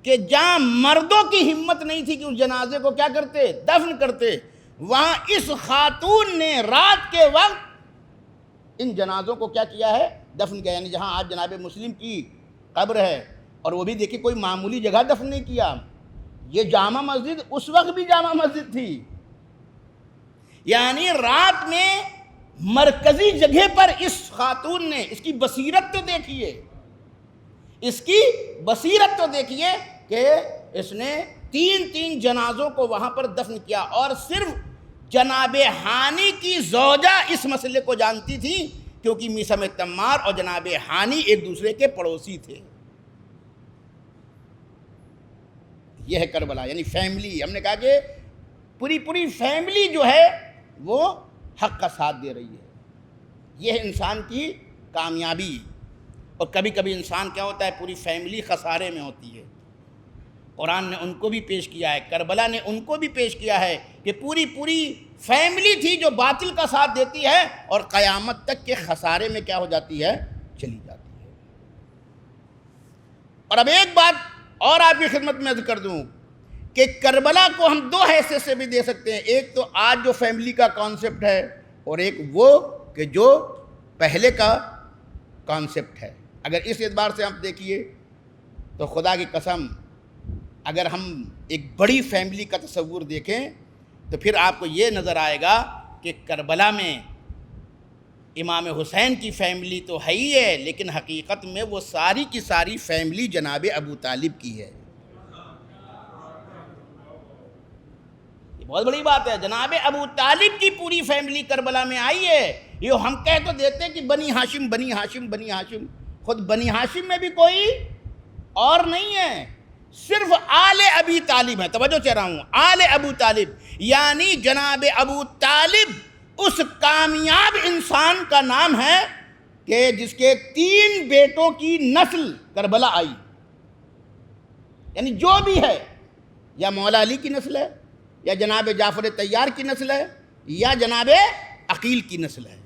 کہ جہاں مردوں کی ہمت نہیں تھی کہ اس جنازے کو کیا کرتے، دفن کرتے، وہاں اس خاتون نے رات کے وقت ان جنازوں کو کیا کیا ہے، دفن کیا. یعنی جہاں آج جناب مسلم کی قبر ہے، اور وہ بھی دیکھیں کوئی معمولی جگہ دفن نہیں کیا. یہ جامع مسجد اس وقت بھی جامع مسجد تھی. یعنی رات میں مرکزی جگہ پر اس خاتون نے، اس کی بصیرت تو دیکھیے، اس کی بصیرت تو دیکھیے کہ اس نے 3 جنازوں کو وہاں پر دفن کیا. اور صرف جناب ہانی کی زوجہ اس مسئلے کو جانتی تھی، کیونکہ میثم تمار اور جناب ہانی ایک دوسرے کے پڑوسی تھے. یہ ہے کربلا، یعنی فیملی. ہم نے کہا کہ پوری فیملی جو ہے وہ حق کا ساتھ دے رہی ہے. یہ ہے انسان کی کامیابی. اور کبھی کبھی انسان کیا ہوتا ہے، پوری فیملی خسارے میں ہوتی ہے. قرآن نے ان کو بھی پیش کیا ہے، کربلا نے ان کو بھی پیش کیا ہے کہ پوری فیملی تھی جو باطل کا ساتھ دیتی ہے، اور قیامت تک کے خسارے میں کیا ہو جاتی ہے، چلی جاتی ہے. اور اب ایک بات اور آپ کی خدمت میں عرض کر دوں کہ کربلا کو ہم 2 حیثیت سے بھی دے سکتے ہیں. ایک تو آج جو فیملی کا کانسیپٹ ہے، اور ایک وہ کہ جو پہلے کا کانسیپٹ ہے. اگر اس اعتبار سے ہم دیکھیے تو خدا کی قسم، اگر ہم ایک بڑی فیملی کا تصور دیکھیں تو پھر آپ کو یہ نظر آئے گا کہ کربلا میں امام حسین کی فیملی تو ہے ہی ہے، لیکن حقیقت میں وہ ساری کی ساری فیملی جناب ابو طالب کی ہے. یہ بہت بڑی بات ہے. جناب ابو طالب کی پوری فیملی کربلا میں آئی ہے. یہ ہم کہہ تو دیتے کہ بنی ہاشم بنی ہاشم بنی ہاشم، خود بنی ہاشم میں بھی کوئی اور نہیں ہے، صرف آل ابی طالب ہے. توجہ چاہ رہا ہوں، آل ابو طالب، یعنی جناب ابو طالب اس کامیاب انسان کا نام ہے کہ جس کے 3 بیٹوں کی نسل کربلا آئی. یعنی جو بھی ہے، یا مولا علی کی نسل ہے، یا جناب جعفر طیار کی نسل ہے، یا جناب عقیل کی نسل ہے.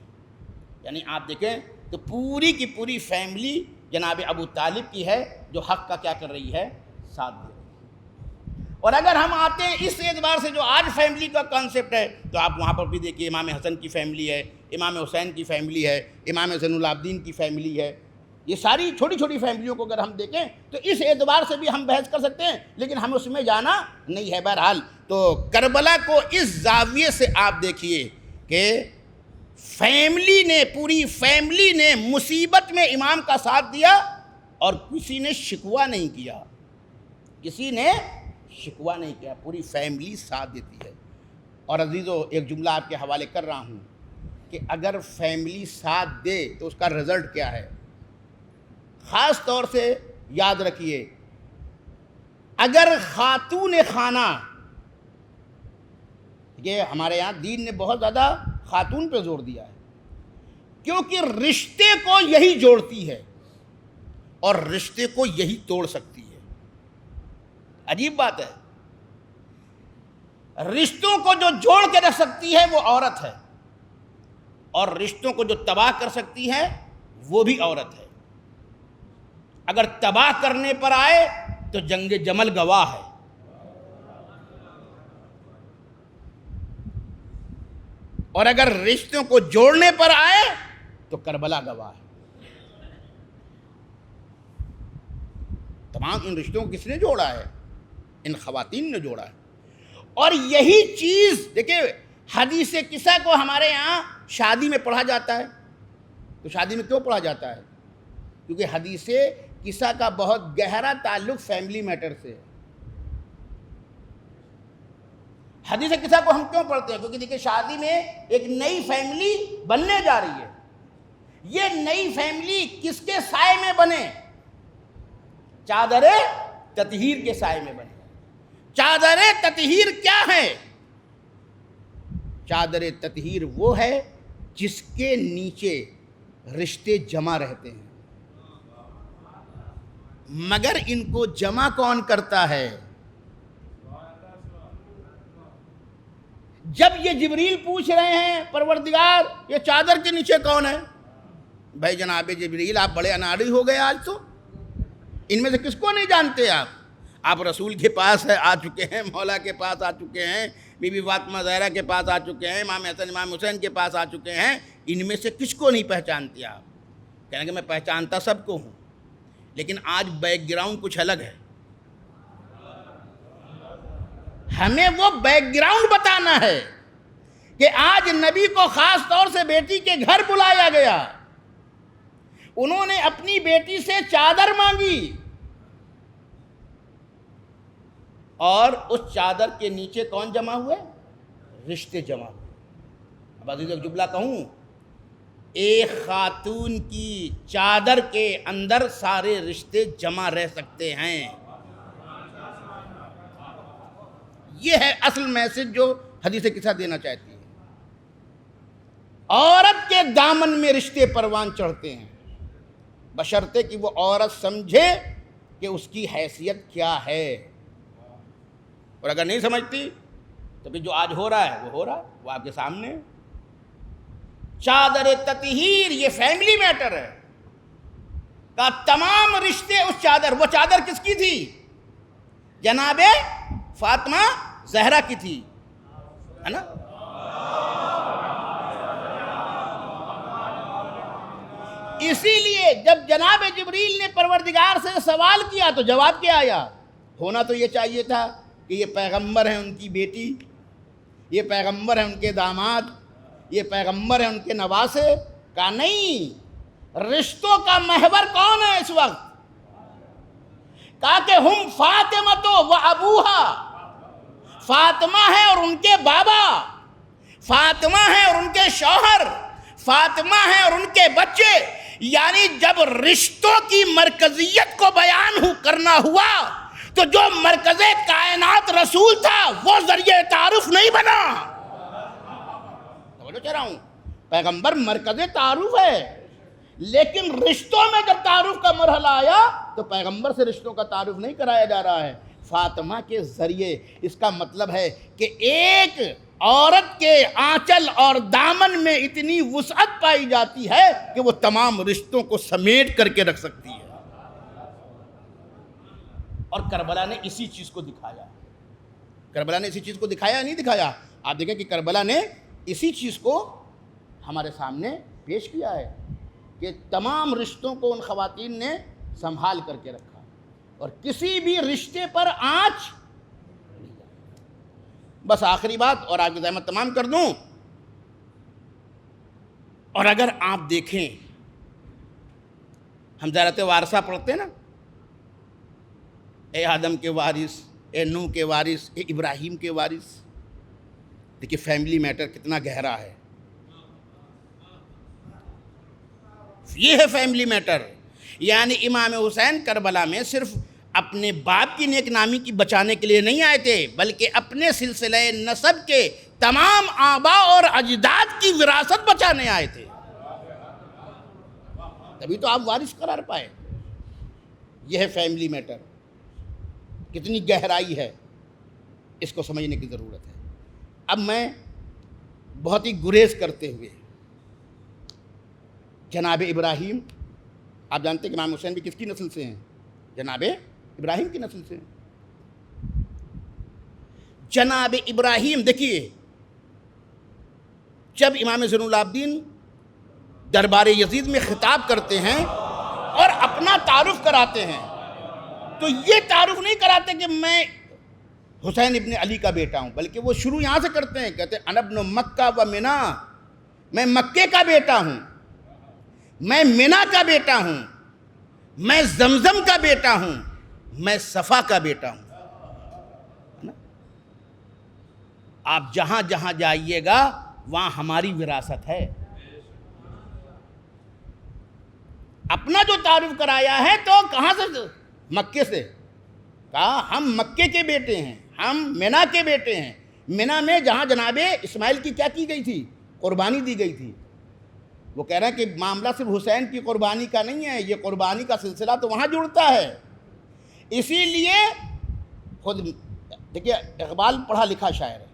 یعنی آپ دیکھیں تو پوری کی پوری فیملی جناب ابو طالب کی ہے، جو حق کا کیا کر رہی ہے، ساتھ دے رہی ہے. اور اگر ہم آتے ہیں اس اعتبار سے جو آج فیملی کا کانسیپٹ ہے، تو آپ وہاں پر بھی دیکھیے امام حسن کی فیملی ہے، امام حسین کی فیملی ہے، امام زین العابدین کی فیملی ہے. یہ ساری چھوٹی چھوٹی فیملیوں کو اگر ہم دیکھیں تو اس اعتبار سے بھی ہم بحث کر سکتے ہیں، لیکن ہمیں اس میں جانا نہیں ہے. بہرحال تو کربلا کو اس زاویے سے آپ دیکھیے کہ فیملی نے، پوری فیملی نے مصیبت میں امام کا ساتھ دیا اور کسی نے شکوہ نہیں کیا، کسی نے شکوہ نہیں کیا، پوری فیملی ساتھ دیتی ہے۔ اور عزیزو ایک جملہ آپ کے حوالے کر رہا ہوں کہ اگر فیملی ساتھ دے تو اس کا رزلٹ کیا ہے؟ خاص طور سے یاد رکھیے، اگر خاتون خانہ، یہ ہمارے یہاں دین نے بہت زیادہ خاتون پہ زور دیا ہے کیونکہ رشتے کو یہی جوڑتی ہے اور رشتے کو یہی توڑ سکتی ہے۔ عجیب بات ہے، رشتوں کو جو جوڑ کے رکھ سکتی ہے وہ عورت ہے، اور رشتوں کو جو تباہ کر سکتی ہے وہ بھی عورت ہے۔ اگر تباہ کرنے پر آئے تو جنگ جمل گواہ ہے، اور اگر رشتوں کو جوڑنے پر آئے تو کربلا گواہ ہے۔ تمام ان رشتوں کو کس نے جوڑا ہے؟ ان خواتین نے جوڑا ہے۔ اور یہی چیز دیکھیں، حدیث قصہ کو ہمارے یہاں شادی میں پڑھا جاتا ہے، تو شادی میں کیوں پڑھا جاتا ہے؟ کیونکہ حدیث قصہ کا بہت گہرا تعلق فیملی میٹر سے ہے۔ حدیث قصہ کو ہم کیوں پڑھتے ہیں؟ کیونکہ دیکھیں شادی میں ایک نئی فیملی بننے جا رہی ہے، یہ نئی فیملی کس کے سائے میں بنے؟ چادر تطہیر کے سائے میں بنے۔ چادر تطہیر کیا ہے؟ چادر تطہیر وہ ہے جس کے نیچے رشتے جمع رہتے ہیں، مگر ان کو جمع کون کرتا ہے؟ جب یہ جبریل پوچھ رہے ہیں پروردگار یہ چادر کے نیچے کون ہے؟ بھائی جناب جبریل آپ بڑے اناڑی ہو گئے، آج تو ان میں سے کس کو نہیں جانتے آپ رسول کے پاس آ چکے ہیں، مولا کے پاس آ چکے ہیں، بی بی فاطمہ زہرا کے پاس آ چکے ہیں، امام حسن امام حسین کے پاس آ چکے ہیں، ان میں سے کس کو نہیں پہچانتے آپ؟ کہنے کہ میں پہچانتا سب کو ہوں، لیکن آج بیک گراؤنڈ کچھ الگ ہے۔ ہمیں وہ بیک گراؤنڈ بتانا ہے کہ آج نبی کو خاص طور سے بیٹی کے گھر بلایا گیا، انہوں نے اپنی بیٹی سے چادر مانگی اور اس چادر کے نیچے کون جمع ہوئے؟ رشتے جمع ہوئے۔ اب عزیز ایک جملہ کہوں، ایک خاتون کی چادر کے اندر سارے رشتے جمع رہ سکتے ہیں۔ یہ ہے اصل میسج جو حدیث قصہ دینا چاہتی ہے۔ عورت کے دامن میں رشتے پروان چڑھتے ہیں، بشرطے کہ وہ عورت سمجھے کہ اس کی حیثیت کیا ہے، اور اگر نہیں سمجھتی تو پھر جو آج ہو رہا ہے وہ ہو رہا ہے، وہ آپ کے سامنے۔ چادر تطہیر یہ فیملی میٹر ہے، کا تمام رشتے اس چادر، وہ چادر کس کی تھی؟ جناب فاطمہ زہرا کی تھی، ہے نا؟ اسی لیے جب جناب جبریل نے پروردگار سے سوال کیا تو جواب کیا آیا؟ ہونا تو یہ چاہیے تھا کہ یہ پیغمبر ہیں ان کی بیٹی، یہ پیغمبر ہیں ان کے داماد، یہ پیغمبر ہیں ان کے نواسے، کا نہیں، رشتوں کا محور کون ہے اس وقت؟ کہا کہ ہم فاطمہ و ابوہا، فاطمہ ہے اور ان کے بابا، فاطمہ ہے اور ان کے شوہر، فاطمہ ہے اور ان کے بچے۔ یعنی جب رشتوں کی مرکزیت کو بیان کرنا ہوا تو جو مرکز کائنات رسول تھا وہ ذریعہ تعارف نہیں بنا۔ توجہ چاہ رہا ہوں، پیغمبر مرکز تعارف ہے، لیکن رشتوں میں جب تعارف کا مرحلہ آیا تو پیغمبر سے رشتوں کا تعارف نہیں کرایا جا رہا ہے، فاطمہ کے ذریعے۔ اس کا مطلب ہے کہ ایک عورت کے آنچل اور دامن میں اتنی وسعت پائی جاتی ہے کہ وہ تمام رشتوں کو سمیٹ کر کے رکھ سکتی ہے، اور کربلا نے اسی چیز کو دکھایا۔ کربلا نے اسی چیز کو دکھایا نہیں دکھایا؟ آپ دیکھیں کہ کربلا نے اسی چیز کو ہمارے سامنے پیش کیا ہے کہ تمام رشتوں کو ان خواتین نے سنبھال کر کے رکھا، اور کسی بھی رشتے پر آنچ نہیں جاتی۔ بس آخری بات اور آپ کی زحمت تمام کر دوں. اور اگر آپ دیکھیں ہم زیارت وارثہ پڑھتے ہیں نا، اے آدم کے وارث، اے نوح کے وارث، اے ابراہیم کے وارث. دیکھیے فیملی میٹر کتنا گہرا ہے. یہ ہے فیملی میٹر. یعنی امام حسین کربلا میں صرف اپنے باپ کی نیک نامی کی بچانے کے لیے نہیں آئے تھے، بلکہ اپنے سلسلہ نسب کے تمام آباء اور اجداد کی وراثت بچانے آئے تھے. تبھی تو آپ وارث قرار پائے. یہ ہے فیملی میٹر. کتنی گہرائی ہے، اس کو سمجھنے کی ضرورت ہے. اب میں بہت ہی گریز کرتے ہوئے جناب ابراہیم، آپ جانتے ہیں کہ امام حسین بھی کس کی نسل سے ہیں؟ جناب ابراہیم کی نسل سے ہیں. جناب ابراہیم دیکھیے، جب امام زین العابدین دربار یزید میں خطاب کرتے ہیں اور اپنا تعارف کراتے ہیں تو یہ تعارف نہیں کراتے کہ میں حسین ابن علی کا بیٹا ہوں، بلکہ وہ شروع یہاں سے کرتے ہیں، کہتے ہیں انا ابن مکہ و منا، میں مکے کا بیٹا ہوں، میں منا کا بیٹا ہوں، میں زمزم کا بیٹا ہوں، میں صفا کا بیٹا ہوں. آپ جہاں جہاں جائیے گا وہاں ہماری وراثت ہے. اپنا جو تعارف کرایا ہے تو کہاں سے؟ مکے سے. کہا ہم مکے کے بیٹے ہیں، ہم منا کے بیٹے ہیں. منا میں جہاں جناب اسماعیل کی کیا کی گئی تھی؟ قربانی دی گئی تھی. وہ کہہ رہے ہیں کہ معاملہ صرف حسین کی قربانی کا نہیں ہے، یہ قربانی کا سلسلہ تو وہاں جڑتا ہے. اسی لیے خود دیکھیے اقبال پڑھا لکھا شاعر ہے،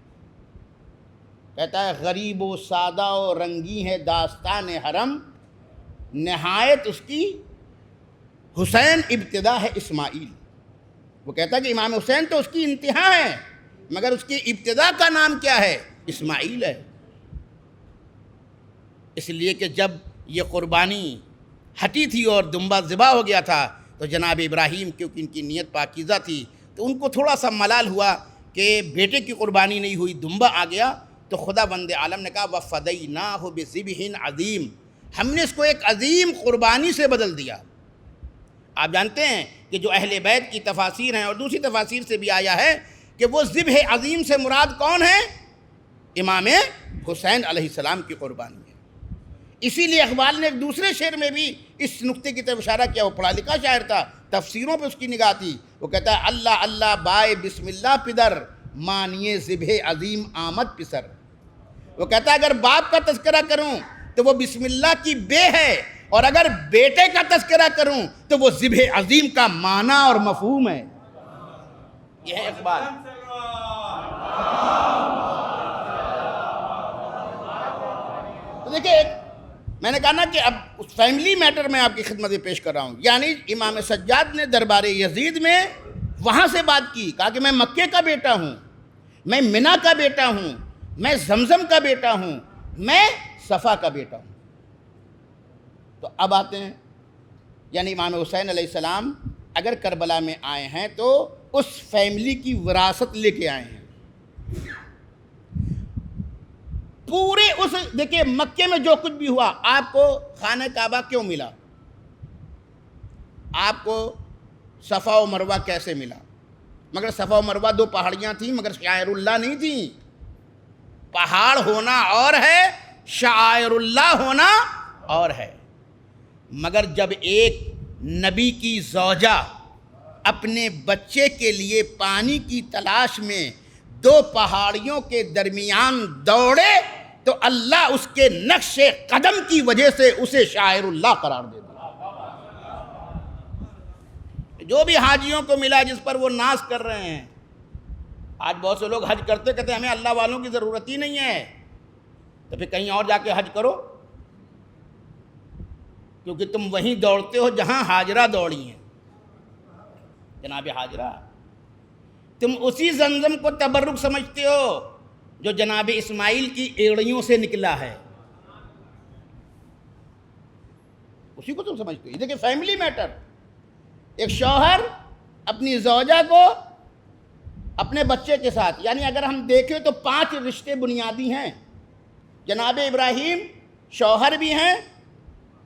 کہتا ہے غریب و سادہ و رنگی ہے داستان حرم، نہایت اس کی حسین ابتدا ہے اسماعیل. وہ کہتا ہے کہ امام حسین تو اس کی انتہا ہے، مگر اس کی ابتدا کا نام کیا ہے؟ اسماعیل ہے. اس لیے کہ جب یہ قربانی ہٹی تھی اور دمبا ذبح ہو گیا تھا تو جناب ابراہیم کیونکہ ان کی نیت پاکیزہ تھی تو ان کو تھوڑا سا ملال ہوا کہ بیٹے کی قربانی نہیں ہوئی، دمبا آ گیا. تو خدا بند عالم نے کہا وَفَدَيْنَاهُ بِذِبْحٍ عَظِيمٍ، ہم نے اس کو ایک عظیم قربانی سے بدل دیا. آپ جانتے ہیں کہ جو اہل بیت کی تفاسیر ہیں اور دوسری تفاسیر سے بھی آیا ہے کہ وہ ذبح عظیم سے مراد کون ہے؟ امام حسین علیہ السلام کی قربانی ہے. اسی لیے اقبال نے ایک دوسرے شعر میں بھی اس نقطے کی طرف اشارہ کیا. وہ پڑھا لکھا شاعر تھا، تفسیروں پہ اس کی نگاہ تھی. وہ کہتا ہے اللہ اللہ بائے بسم اللہ پدر، مانیے ذبح عظیم آمد پسر. وہ کہتا ہے اگر باپ کا تذکرہ کروں تو وہ بسم اللہ کی بے ہے، اور اگر بیٹے کا تذکرہ کروں تو وہ ذبح عظیم کا معنی اور مفہوم ہے. یہ ہے اقبال. تو دیکھیں میں نے کہا نا کہ اب اس فیملی میٹر میں آپ کی خدمت میں پیش کر رہا ہوں. یعنی امام سجاد نے دربار یزید میں وہاں سے بات کی، کہا کہ میں مکے کا بیٹا ہوں، میں منا کا بیٹا ہوں، میں زمزم کا بیٹا ہوں، میں صفا کا بیٹا ہوں. تو اب آتے ہیں، یعنی امام حسین علیہ السلام اگر کربلا میں آئے ہیں تو اس فیملی کی وراثت لے کے آئے ہیں. پورے اس دیکھیں مکے میں جو کچھ بھی ہوا، آپ کو خانہ کعبہ کیوں ملا؟ آپ کو صفا و مروہ کیسے ملا؟ مگر صفا و مروہ دو پہاڑیاں تھیں مگر شعائر اللہ نہیں تھیں. پہاڑ ہونا اور ہے، شعائر اللہ ہونا اور ہے. مگر جب ایک نبی کی زوجہ اپنے بچے کے لیے پانی کی تلاش میں دو پہاڑیوں کے درمیان دوڑے تو اللہ اس کے نقش قدم کی وجہ سے اسے شاعر اللہ قرار دے دیا. جو بھی حاجیوں کو ملا جس پر وہ ناز کر رہے ہیں، آج بہت سے لوگ حج کرتے کہتے ہیں ہمیں اللہ والوں کی ضرورت ہی نہیں ہے، تو پھر کہیں اور جا کے حج کرو، کیونکہ تم وہیں دوڑتے ہو جہاں ہاجرہ دوڑی ہیں. جناب ہاجرہ، تم اسی زمزم کو تبرک سمجھتے ہو جو جناب اسماعیل کی ایڑیوں سے نکلا ہے، اسی کو تم سمجھتے ہو. یہ دیکھیں فیملی میٹر. ایک شوہر اپنی زوجہ کو اپنے بچے کے ساتھ. یعنی اگر ہم دیکھیں تو 5 رشتے بنیادی ہیں. جناب ابراہیم شوہر بھی ہیں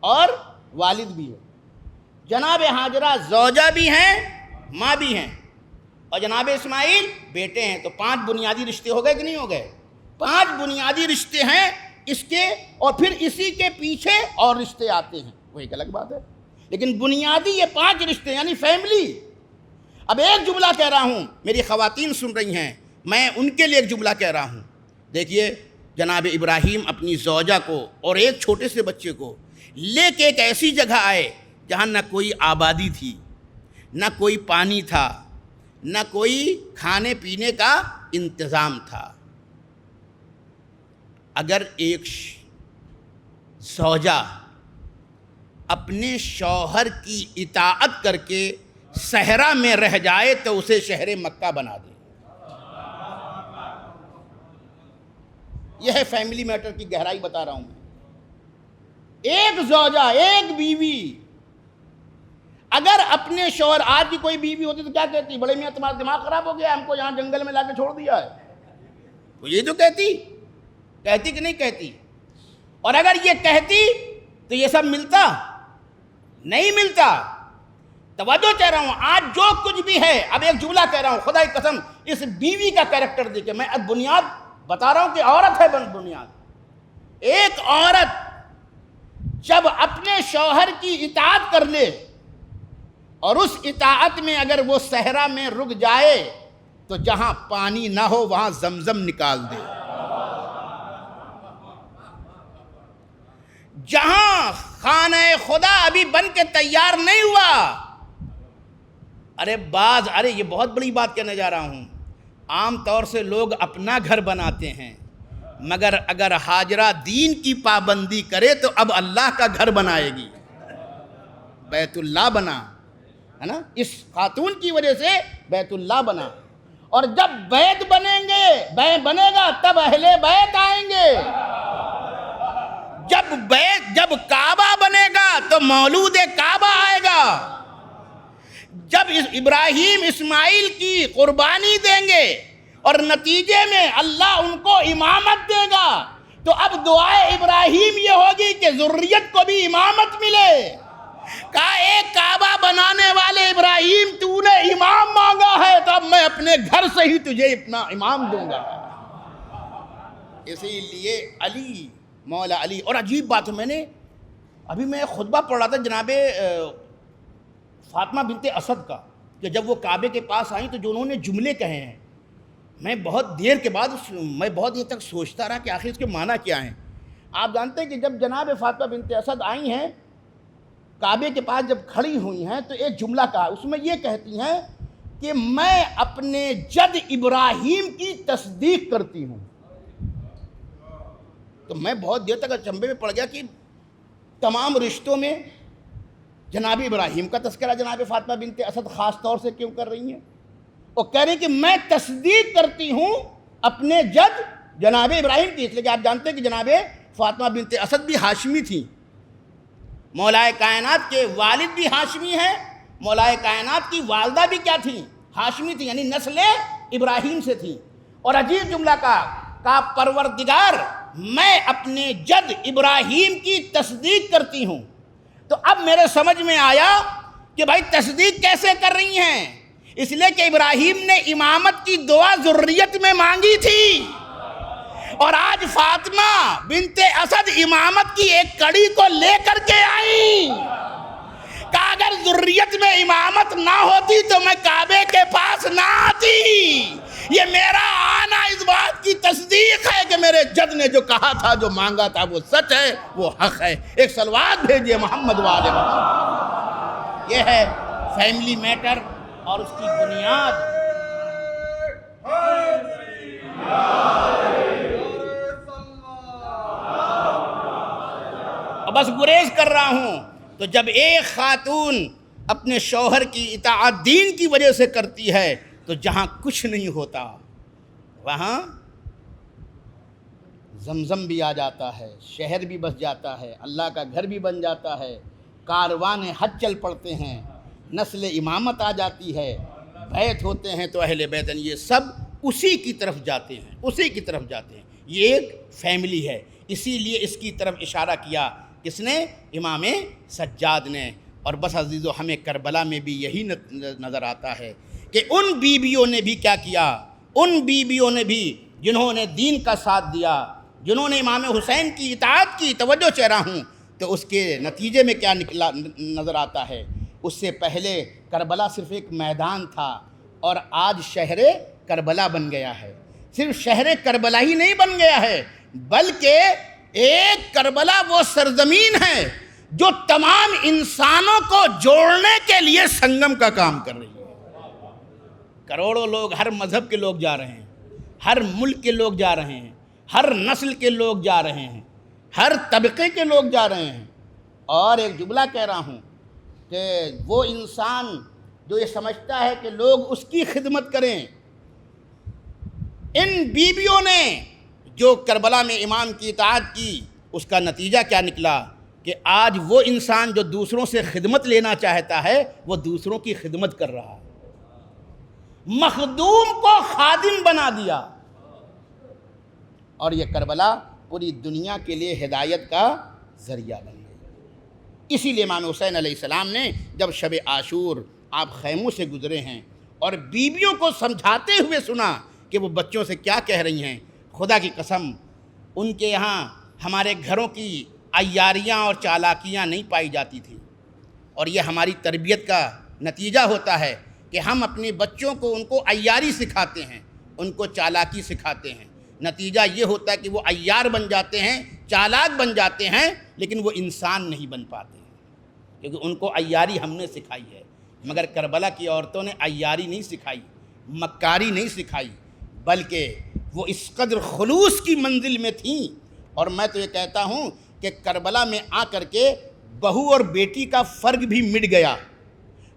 اور والد بھی ہیں. جناب ہاجرہ زوجہ بھی ہیں، ماں بھی ہیں. اور جناب اسماعیل بیٹے ہیں. تو 5 بنیادی رشتے ہو گئے کہ نہیں ہو گئے؟ 5 بنیادی رشتے ہیں اس کے، اور پھر اسی کے پیچھے اور رشتے آتے ہیں، وہ ایک الگ بات ہے. لیکن بنیادی یہ 5 رشتے یعنی فیملی. اب ایک جملہ کہہ رہا ہوں، میری خواتین سن رہی ہیں، میں ان کے لیے ایک جملہ کہہ رہا ہوں. دیکھیے جناب ابراہیم اپنی زوجہ کو اور ایک چھوٹے سے بچے کو لے کے ایک ایسی جگہ آئے جہاں نہ کوئی آبادی تھی، نہ کوئی پانی تھا، نہ کوئی کھانے پینے کا انتظام تھا. اگر ایک زوجہ اپنے شوہر کی اطاعت کر کے صحرا میں رہ جائے تو اسے شہر مکہ بنا دے. یہ ہے فیملی میٹر کی گہرائی بتا رہا ہوں میں. ایک زوجہ، ایک بیوی اگر اپنے شوہر، آج کی کوئی بیوی ہوتی تو کیا کہتی؟ بڑے میاں تمہارا دماغ خراب ہو گیا، ہم کو یہاں جنگل میں لا کے چھوڑ دیا ہے. تو یہ تو کہتی کہ نہیں کہتی؟ اور اگر یہ کہتی تو یہ سب ملتا؟ نہیں ملتا. توجہ کہہ رہا ہوں، آج جو کچھ بھی ہے، اب ایک جملہ کہہ رہا ہوں، خدا کی قسم اس بیوی کا کیریکٹر دیکھیں. میں اب بنیاد بتا رہا ہوں کہ عورت ہے بنیاد. ایک عورت جب اپنے شوہر کی اطاعت کر لے اور اس اطاعت میں اگر وہ صحرا میں رک جائے تو جہاں پانی نہ ہو وہاں زمزم نکال دے. جہاں خانہ خدا ابھی بن کے تیار نہیں ہوا، ارے یہ بہت بڑی بات کہنے جا رہا ہوں. عام طور سے لوگ اپنا گھر بناتے ہیں، مگر اگر ہاجرہ دین کی پابندی کرے تو اب اللہ کا گھر بنائے گی. بیت اللہ بنا ہے نا، اس خاتون کی وجہ سے بیت اللہ بنا. اور جب بیت بنے گا تب اہل بیت آئیں گے. جب کعبہ بنے گا تو مولود کعبہ آئے گا. جب ابراہیم اسماعیل کی قربانی دیں گے اور نتیجے میں اللہ ان کو امامت دے گا تو اب دعائے ابراہیم یہ ہوگی کہ ذریت کو بھی امامت ملے. کہا ایک کعبہ بنانے والے ابراہیم تو نے امام مانگا ہے تو اب میں اپنے گھر سے ہی تجھے اپنا امام دوں گا. اسی لیے علی، مولا علی. اور عجیب بات ہے، میں خطبہ پڑھ رہا تھا جناب فاطمہ بنت اسد کا، کہ جب وہ کعبے کے پاس آئیں تو جو انہوں نے جملے کہے ہیں، میں بہت دیر کے بعد میں بہت دیر تک سوچتا رہا کہ آخر اس کے معنی کیا ہیں. آپ جانتے ہیں کہ جب جناب فاطمہ بنت اسد آئی ہیں کعبے کے پاس، جب کھڑی ہوئی ہیں تو ایک جملہ کہا، اس میں یہ کہتی ہیں کہ میں اپنے جد ابراہیم کی تصدیق کرتی ہوں. تو میں بہت دیر تک اچنبھے میں پڑ گیا کہ تمام رشتوں میں جناب ابراہیم کا تذکرہ جناب فاطمہ بنت اسد خاص طور سے کیوں کر رہی ہیں؟ اور کہہ رہی ہیں کہ میں تصدیق کرتی ہوں اپنے جد جناب ابراہیم کی. اس لیے کہ آپ جانتے ہیں کہ جناب فاطمہ بنت اسد بھی ہاشمی تھیں. مولا کائنات کے والد بھی ہاشمی ہیں، مولا کائنات کی والدہ بھی کیا تھیں؟ ہاشمی تھیں، یعنی نسل ابراہیم سے تھیں. اور عجیب جملہ کا پروردگار میں اپنے جد ابراہیم کی تصدیق کرتی ہوں. تو اب میرے سمجھ میں آیا کہ بھائی تصدیق کیسے کر رہی ہیں؟ اس لیے کہ ابراہیم نے امامت کی دعا ذریت میں مانگی تھی، اور آج فاطمہ بنت اسد امامت کی ایک کڑی کو لے کر کے آئی. کہ اگر ذریت میں امامت نہ ہوتی تو میں کعبے کے پاس نہ آتی. یہ میرا آنا اس بات کی تصدیق ہے کہ میرے جد نے جو کہا تھا، جو مانگا تھا، وہ سچ ہے، وہ حق ہے. ایک صلوات بھیجئے محمد والے محمد. یہ ہے فیملی میٹر اور اس کی بنیاد. اور بس گریز کر رہا ہوں. تو جب ایک خاتون اپنے شوہر کی اطاعت دین کی وجہ سے کرتی ہے تو جہاں کچھ نہیں ہوتا وہاں زمزم بھی آ جاتا ہے، شہر بھی بس جاتا ہے، اللہ کا گھر بھی بن جاتا ہے، کاروان حج چل پڑتے ہیں، نسل امامت آ جاتی ہے، بیت ہوتے ہیں تو اہل بیت یہ سب اسی کی طرف جاتے ہیں، اسی کی طرف جاتے ہیں. یہ ایک فیملی ہے، اسی لیے اس کی طرف اشارہ کیا کس نے؟ امام سجاد نے. اور بس عزیزو ہمیں کربلا میں بھی یہی نظر آتا ہے کہ ان بیویوں نے بھی کیا کیا، ان بیویوں نے بھی جنہوں نے دین کا ساتھ دیا، جنہوں نے امام حسین کی اطاعت کی. توجہ چاہ رہا ہوں تو اس کے نتیجے میں کیا نکلا نظر آتا ہے. اس سے پہلے کربلا صرف ایک میدان تھا اور آج شہر کربلا بن گیا ہے. صرف شہر کربلا ہی نہیں بن گیا ہے بلکہ ایک کربلا وہ سرزمین ہے جو تمام انسانوں کو جوڑنے کے لیے سنگم کا کام کر رہی ہے. کروڑوں لوگ، ہر مذہب کے لوگ جا رہے ہیں، ہر ملک کے لوگ جا رہے ہیں، ہر نسل کے لوگ جا رہے ہیں، ہر طبقے کے لوگ جا رہے ہیں. اور ایک جملہ کہہ رہا ہوں کہ وہ انسان جو یہ سمجھتا ہے کہ لوگ اس کی خدمت کریں، ان بیویوں نے جو کربلا میں امام کی اطاعت کی، اس کا نتیجہ کیا نکلا کہ آج وہ انسان جو دوسروں سے خدمت لینا چاہتا ہے وہ دوسروں کی خدمت کر رہا ہے. مخدوم کو خادم بنا دیا. اور یہ کربلا پوری دنیا کے لیے ہدایت کا ذریعہ بن گئی. اسی لیے امام حسین علیہ السلام نے جب شب عاشور آپ خیموں سے گزرے ہیں اور بیویوں کو سمجھاتے ہوئے سنا کہ وہ بچوں سے کیا کہہ رہی ہیں، خدا کی قسم ان کے یہاں ہمارے گھروں کی عیاریاں اور چالاکیاں نہیں پائی جاتی تھیں. اور یہ ہماری تربیت کا نتیجہ ہوتا ہے کہ ہم اپنے بچوں کو ان کو عیاری سکھاتے ہیں، ان کو چالاکی سکھاتے ہیں. نتیجہ یہ ہوتا ہے کہ وہ عیار بن جاتے ہیں، چالاک بن جاتے ہیں، لیکن وہ انسان نہیں بن پاتے ہیں کیونکہ ان کو عیاری ہم نے سکھائی ہے. مگر کربلا کی عورتوں نے عیاری نہیں سکھائی، مکاری نہیں سکھائی، بلکہ وہ اس قدر خلوص کی منزل میں تھیں. اور میں تو یہ کہتا ہوں کہ کربلا میں آ کر کے بہو اور بیٹی کا فرق بھی مٹ گیا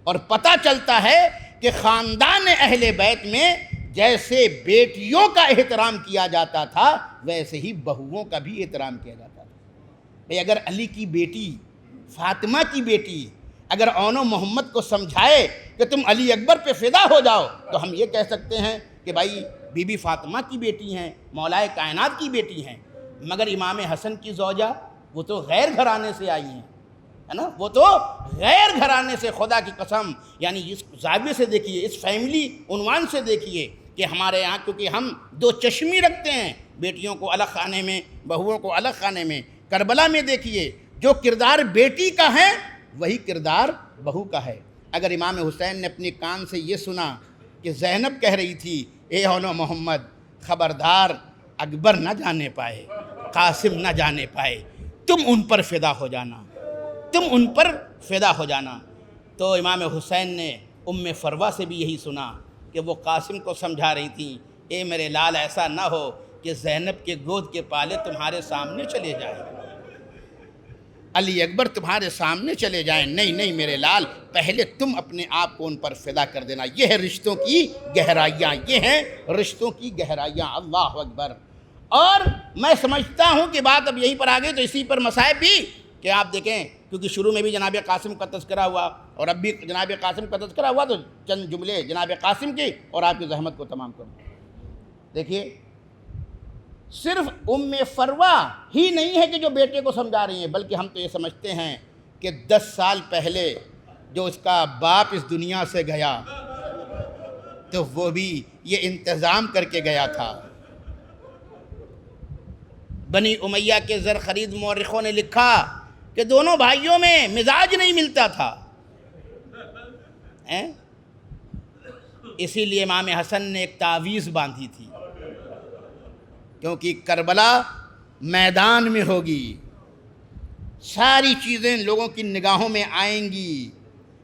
اور پتہ چلتا ہے کہ خاندان اہل بیت میں جیسے بیٹیوں کا احترام کیا جاتا تھا ویسے ہی بہوؤں کا بھی احترام کیا جاتا تھا. بھئی اگر علی کی بیٹی، فاطمہ کی بیٹی اگر اون و محمد کو سمجھائے کہ تم علی اکبر پہ فدا ہو جاؤ تو ہم یہ کہہ سکتے ہیں کہ بھائی بی بی فاطمہ کی بیٹی ہیں، مولا کائنات کی بیٹی ہیں. مگر امام حسن کی زوجہ وہ تو غیر گھرانے سے آئی ہیں، ہے نا، وہ تو غیر گھرانے سے. خدا کی قسم یعنی اس زاویے سے دیکھیے، اس فیملی عنوان سے دیکھیے کہ ہمارے یہاں کیونکہ ہم دو چشمی رکھتے ہیں، بیٹیوں کو الگ خانے میں، بہوؤں کو الگ خانے میں. کربلا میں دیکھیے جو کردار بیٹی کا ہے وہی کردار بہو کا ہے. اگر امام حسین نے اپنے کان سے یہ سنا کہ زینب کہہ رہی تھی اے اون و محمد خبردار اکبر نہ جانے پائے، قاسم نہ جانے پائے، تم ان پر فدا ہو جانا، تم ان پر فدا ہو جانا. تو امام حسین نے ام فروہ سے بھی یہی سنا کہ وہ قاسم کو سمجھا رہی تھیں اے میرے لال ایسا نہ ہو کہ زینب کے گود کے پالے تمہارے سامنے چلے جائیں، علی اکبر تمہارے سامنے چلے جائیں. نہیں نہیں میرے لال، پہلے تم اپنے آپ کو ان پر فدا کر دینا. یہ ہے رشتوں کی گہرائیاں، یہ ہیں رشتوں کی گہرائیاں. اللہ اکبر. اور میں سمجھتا ہوں کہ بات اب یہیں پر آ گئی تو اسی پر مصائب بھی کہ آپ دیکھیں کیونکہ شروع میں بھی جناب قاسم کا تذکرہ ہوا اور اب بھی جناب قاسم کا تذکرہ ہوا تو چند جملے جناب قاسم کی اور آپ کی زحمت کو تمام کروں. دیکھیے صرف ام فروہ ہی نہیں ہے کہ جو بیٹے کو سمجھا رہی ہیں، بلکہ ہم تو یہ سمجھتے ہیں کہ 10 سال پہلے جو اس کا باپ اس دنیا سے گیا تو وہ بھی یہ انتظام کر کے گیا تھا. بنی امیہ کے زر خرید مورخوں نے لکھا کہ دونوں بھائیوں میں مزاج نہیں ملتا تھا. اسی لیے امام حسن نے ایک تعویذ باندھی تھی کیونکہ کربلا میدان میں ہوگی، ساری چیزیں لوگوں کی نگاہوں میں آئیں گی.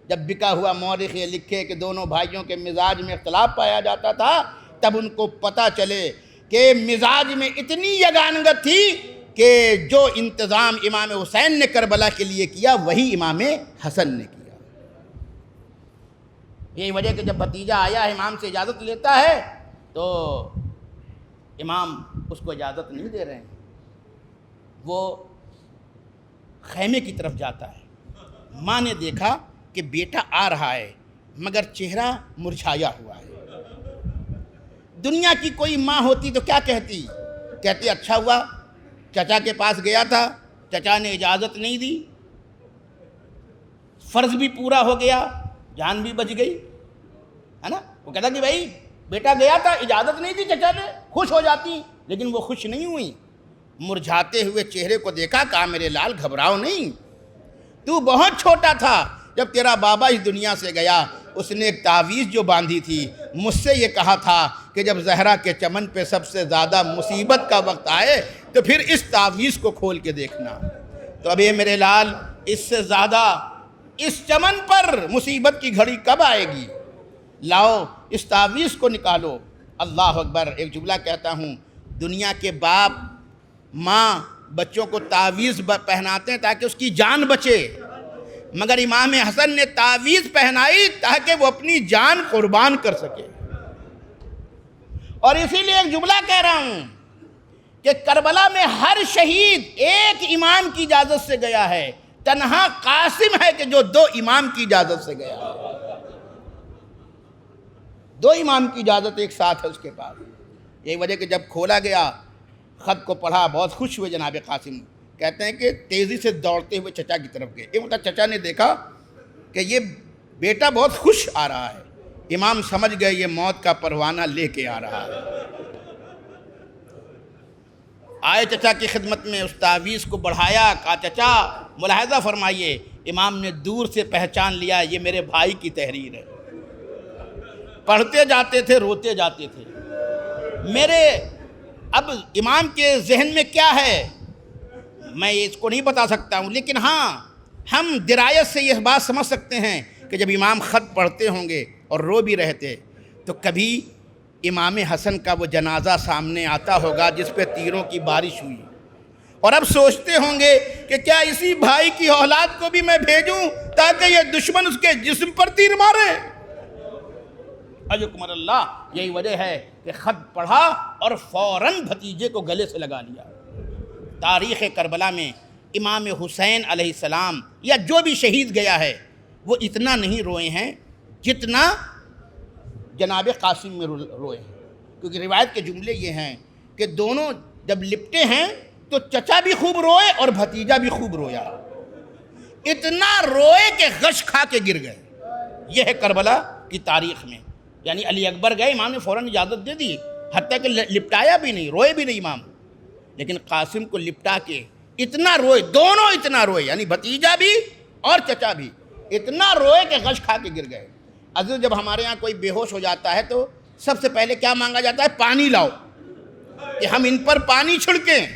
جب بکا ہوا مورخ یہ لکھے کہ دونوں بھائیوں کے مزاج میں اختلاف پایا جاتا تھا تب ان کو پتہ چلے کہ مزاج میں اتنی یگانگت تھی کہ جو انتظام امام حسین نے کربلا کے لیے کیا وہی امام حسن نے کیا. یہی وجہ کہ جب بھتیجا آیا امام سے اجازت لیتا ہے تو امام اس کو اجازت نہیں دے رہے ہیں، وہ خیمے کی طرف جاتا ہے. ماں نے دیکھا کہ بیٹا آ رہا ہے، مگر چہرہ مرجھایا ہوا ہے۔ دنیا کی کوئی ماں ہوتی تو کیا کہتی؟ کہتی اچھا ہوا چچا کے پاس گیا تھا، چچا نے اجازت نہیں دی، فرض بھی پورا ہو گیا، جان بھی بچ گئی، ہے نا؟ وہ کہتا کہ بھائی بیٹا گیا تھا، اجازت نہیں دی چچا نے، خوش ہو جاتی، لیکن وہ خوش نہیں ہوئی۔ مرجھاتے ہوئے چہرے کو دیکھا، کہا میرے لال گھبراؤ نہیں، تو بہت چھوٹا تھا جب تیرا بابا اس دنیا سے گیا، اس نے ایک تعویذ جو باندھی تھی، مجھ سے یہ کہا تھا کہ جب زہرا کے چمن پہ سب سے زیادہ مصیبت کا وقت آئے تو پھر اس تعویذ کو کھول کے دیکھنا۔ تو اب یہ میرے لال اس سے زیادہ اس چمن پر مصیبت کی گھڑی کب آئے گی؟ لاؤ اس تعویذ کو نکالو۔ اللہ اکبر۔ ایک جملہ کہتا ہوں، دنیا کے باپ ماں بچوں کو تعویذ پہناتے ہیں تاکہ اس کی جان بچے، مگر امام حسن نے تعویذ پہنائی تاکہ وہ اپنی جان قربان کر سکے۔ اور اسی لیے ایک جملہ کہہ رہا ہوں کہ کربلا میں ہر شہید ایک امام کی اجازت سے گیا ہے، تنہا قاسم ہے کہ جو 2 امام کی اجازت سے گیا ہے۔ 2 امام کی اجازت ایک ساتھ ہے اس کے پاس۔ یہ وجہ کہ جب کھولا گیا، خط کو پڑھا، بہت خوش ہوئے جناب قاسم۔ کہتے ہیں کہ تیزی سے دوڑتے ہوئے چچا کی طرف گئے۔ ایک وقت چچا نے دیکھا کہ یہ بیٹا بہت خوش آ رہا ہے، امام سمجھ گئے یہ موت کا پروانہ لے کے آ رہا ہے۔ آئے چچا کی خدمت میں، اس تعویذ کو بڑھایا، کہا چچا ملاحظہ فرمائیے۔ امام نے دور سے پہچان لیا یہ میرے بھائی کی تحریر ہے۔ پڑھتے جاتے تھے، روتے جاتے تھے۔ میرے اب امام کے ذہن میں کیا ہے میں اس کو نہیں بتا سکتا ہوں، لیکن ہاں ہم درایت سے یہ بات سمجھ سکتے ہیں کہ جب امام خط پڑھتے ہوں گے اور رو بھی رہتے تو کبھی امام حسن کا وہ جنازہ سامنے آتا ہوگا جس پہ تیروں کی بارش ہوئی، اور اب سوچتے ہوں گے کہ کیا اسی بھائی کی اولاد کو بھی میں بھیجوں تاکہ یہ دشمن اس کے جسم پر تیر مارے۔ اجکمر اللہ، یہی وجہ ہے کہ خط پڑھا اور فوراً بھتیجے کو گلے سے لگا لیا۔ تاریخ کربلا میں امام حسین علیہ السلام یا جو بھی شہید گیا ہے وہ اتنا نہیں روئے ہیں جتنا جناب قاسم میں روئے ہیں، کیونکہ روایت کے جملے یہ ہیں کہ دونوں جب لپٹے ہیں تو چچا بھی خوب روئے اور بھتیجا بھی خوب رویا، اتنا روئے کہ غش کھا کے گر گئے۔ یہ ہے کربلا کی تاریخ میں، یعنی علی اکبر گئے، امام نے فوراً اجازت دے دی، حتیٰ کہ لپٹایا بھی نہیں، روئے بھی نہیں امام، لیکن قاسم کو لپٹا کے اتنا روئے، دونوں اتنا روئے، یعنی بھتیجا بھی اور چچا بھی اتنا روئے کہ غش کھا کے گر گئے۔ عزیز، جب ہمارے ہاں کوئی بے ہوش ہو جاتا ہے تو سب سے پہلے کیا مانگا جاتا ہے؟ پانی لاؤ، کہ ہم ان پر پانی چھڑکیں۔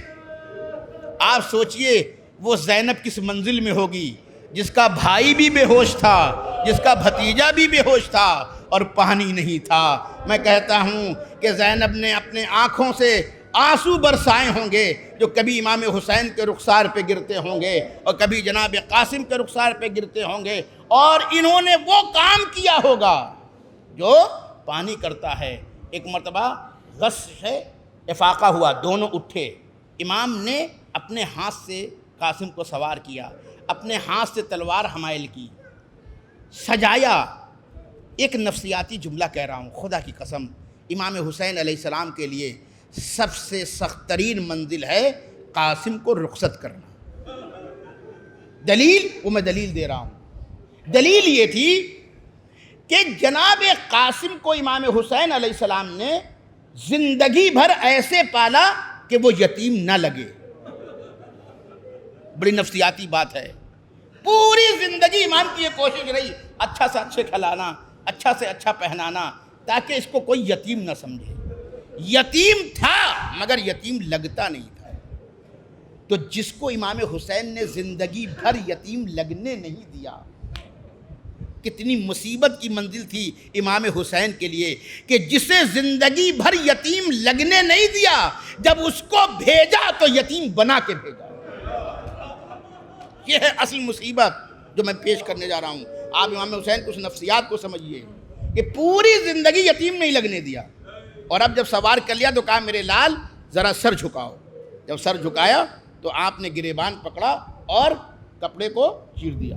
آپ سوچئے وہ زینب کس منزل میں ہوگی جس کا بھائی بھی بے ہوش تھا، جس کا بھتیجا بھی بے ہوش تھا اور پانی نہیں تھا۔ میں کہتا ہوں کہ زینب نے اپنے آنکھوں سے آنسو برسائے ہوں گے جو کبھی امام حسین کے رخسار پہ گرتے ہوں گے اور کبھی جناب قاسم کے رخسار پہ گرتے ہوں گے، اور انہوں نے وہ کام کیا ہوگا جو پانی کرتا ہے۔ ایک مرتبہ غش سے افاقہ ہوا، دونوں اٹھے، امام نے اپنے ہاتھ سے قاسم کو سوار کیا، اپنے ہاتھ سے تلوار حمائل کی، سجایا۔ ایک نفسیاتی جملہ کہہ رہا ہوں، خدا کی قسم، امام حسین علیہ السلام کے لیے سب سے سخت ترین منزل ہے قاسم کو رخصت کرنا۔ دلیل وہ میں دلیل دے رہا ہوں۔ دلیل یہ تھی کہ جناب قاسم کو امام حسین علیہ السلام نے زندگی بھر ایسے پالا کہ وہ یتیم نہ لگے۔ بڑی نفسیاتی بات ہے۔ پوری زندگی امام کی یہ کوشش رہی اچھا سے اچھے کھلانا، اچھا سے اچھا پہنانا، تاکہ اس کو کوئی یتیم نہ سمجھے۔ یتیم تھا مگر یتیم لگتا نہیں تھا۔ تو جس کو امام حسین نے زندگی بھر یتیم لگنے نہیں دیا، کتنی مصیبت کی منزل تھی امام حسین کے لیے کہ جسے زندگی بھر یتیم لگنے نہیں دیا، جب اس کو بھیجا تو یتیم بنا کے بھیجا۔ یہ ہے اصل مصیبت جو میں پیش کرنے جا رہا ہوں۔ آپ امام حسین کو اس نفسیات کو سمجھیے کہ پوری زندگی یتیم نہیں لگنے دیا، اور اب جب سوار کر لیا تو کہا میرے لال ذرا سر جھکاؤ۔ جب سر جھکایا تو آپ نے گریبان پکڑا اور کپڑے کو چیر دیا،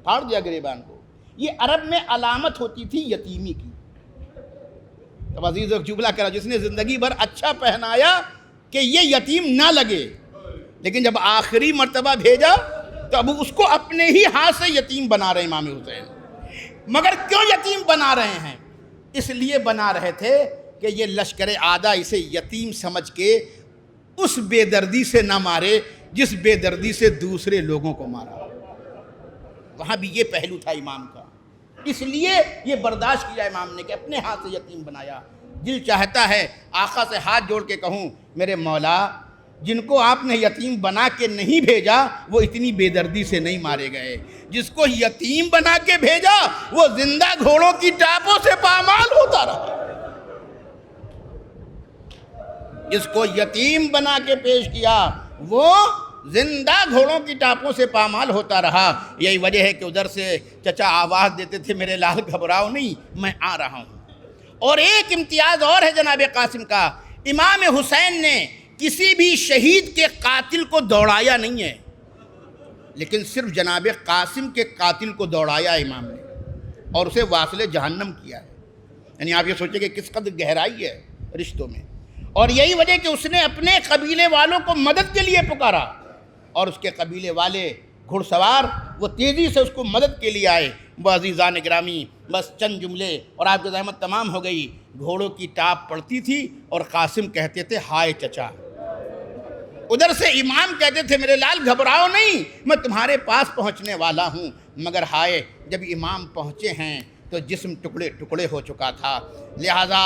پھاڑ دیا گریبان کو۔ یہ عرب میں علامت ہوتی تھی یتیمی کی. اب عزیز ایک جملہ کرا جس نے زندگی بھر اچھا پہنایا کہ یہ یتیم نہ لگے، لیکن جب آخری مرتبہ بھیجا تو اب اس کو اپنے ہی ہاتھ سے یتیم بنا رہے امام حسین. مگر کیوں یتیم بنا رہے ہیں؟ اس لیے بنا رہے تھے کہ یہ لشکر اعداء اسے یتیم سمجھ کے اس بے دردی سے نہ مارے جس بے دردی سے دوسرے لوگوں کو مارا. وہاں بھی یہ پہلو تھا امام کا، اس لیے یہ برداشت کیا امام نے کہ اپنے ہاتھ سے یتیم بنایا. دل چاہتا ہے آقا سے ہاتھ جوڑ کے کہوں میرے مولا جن کو آپ نے یتیم بنا کے نہیں بھیجا وہ اتنی بے دردی سے نہیں مارے گئے، جس کو یتیم بنا کے بھیجا وہ زندہ گھوڑوں کی ٹاپوں سے پامال ہوتا رہا. جس کو یتیم بنا کے پیش کیا وہ زندہ گھوڑوں کی ٹاپوں سے پامال ہوتا رہا. یہی وجہ ہے کہ ادھر سے چچا آواز دیتے تھے میرے لال گھبراؤ نہیں میں آ رہا ہوں. اور ایک امتیاز اور ہے جناب قاسم کا، امام حسین نے کسی بھی شہید کے قاتل کو دوڑایا نہیں ہے، لیکن صرف جناب قاسم کے قاتل کو دوڑایا امام نے اور اسے واصل جہنم کیا ہے. یعنی آپ یہ سوچیں کہ کس قدر گہرائی ہے رشتوں میں. اور یہی وجہ کہ اس نے اپنے قبیلے والوں کو مدد کے لیے پکارا اور اس کے قبیلے والے گھڑ سوار وہ تیزی سے اس کو مدد کے لیے آئے. وہ عزیزان گرامی بس چند جملے اور آپ کی زحمت تمام ہو گئی. گھوڑوں کی ٹاپ پڑتی تھی اور قاسم کہتے تھے ہائے چچا. ادھر سے امام کہتے تھے میرے لال گھبراؤ نہیں میں تمہارے پاس پہنچنے والا ہوں. مگر ہائے جب امام پہنچے ہیں تو جسم ٹکڑے ٹکڑے ہو چکا تھا. لہٰذا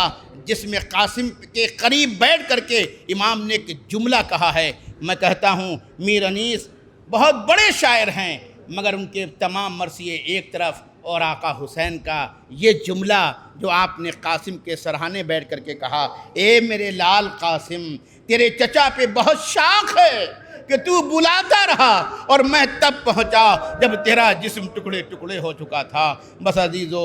جسم قاسم کے قریب بیٹھ کر کے امام نے ایک جملہ کہا ہے. میں کہتا ہوں میر انیس بہت بڑے شاعر ہیں مگر ان کے تمام مرثیے ایک طرف اور آقا حسین کا یہ جملہ جو آپ نے قاسم کے سرہانے بیٹھ کر کے کہا اے میرے لال قاسم تیرے چچا پہ بہت شاق ہے کہ تو بلاتا رہا اور میں تب پہنچا جب تیرا جسم ٹکڑے ٹکڑے ہو چکا تھا. بس عزیزو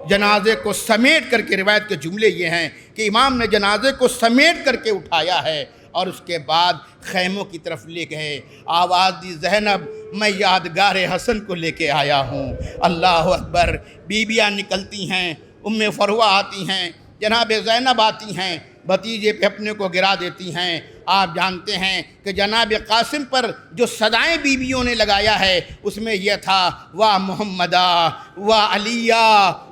جنازے کو سمیٹ کر کے روایت کے جملے یہ ہیں کہ امام نے جنازے کو سمیٹ کر کے اٹھایا ہے اور اس کے بعد خیموں کی طرف لے گئے. آواز دی زینب میں یادگار حسن کو لے کے آیا ہوں. اللہ اکبر. بیویاں نکلتی ہیں، ام فروہ آتی ہیں، جناب زینب آتی ہیں، بھتیجے پہ اپنے کو گرا دیتی ہیں. آپ جانتے ہیں کہ جناب قاسم پر جو صدائیں بیویوں نے لگایا ہے اس میں یہ تھا واہ محمدہ واہ علیہ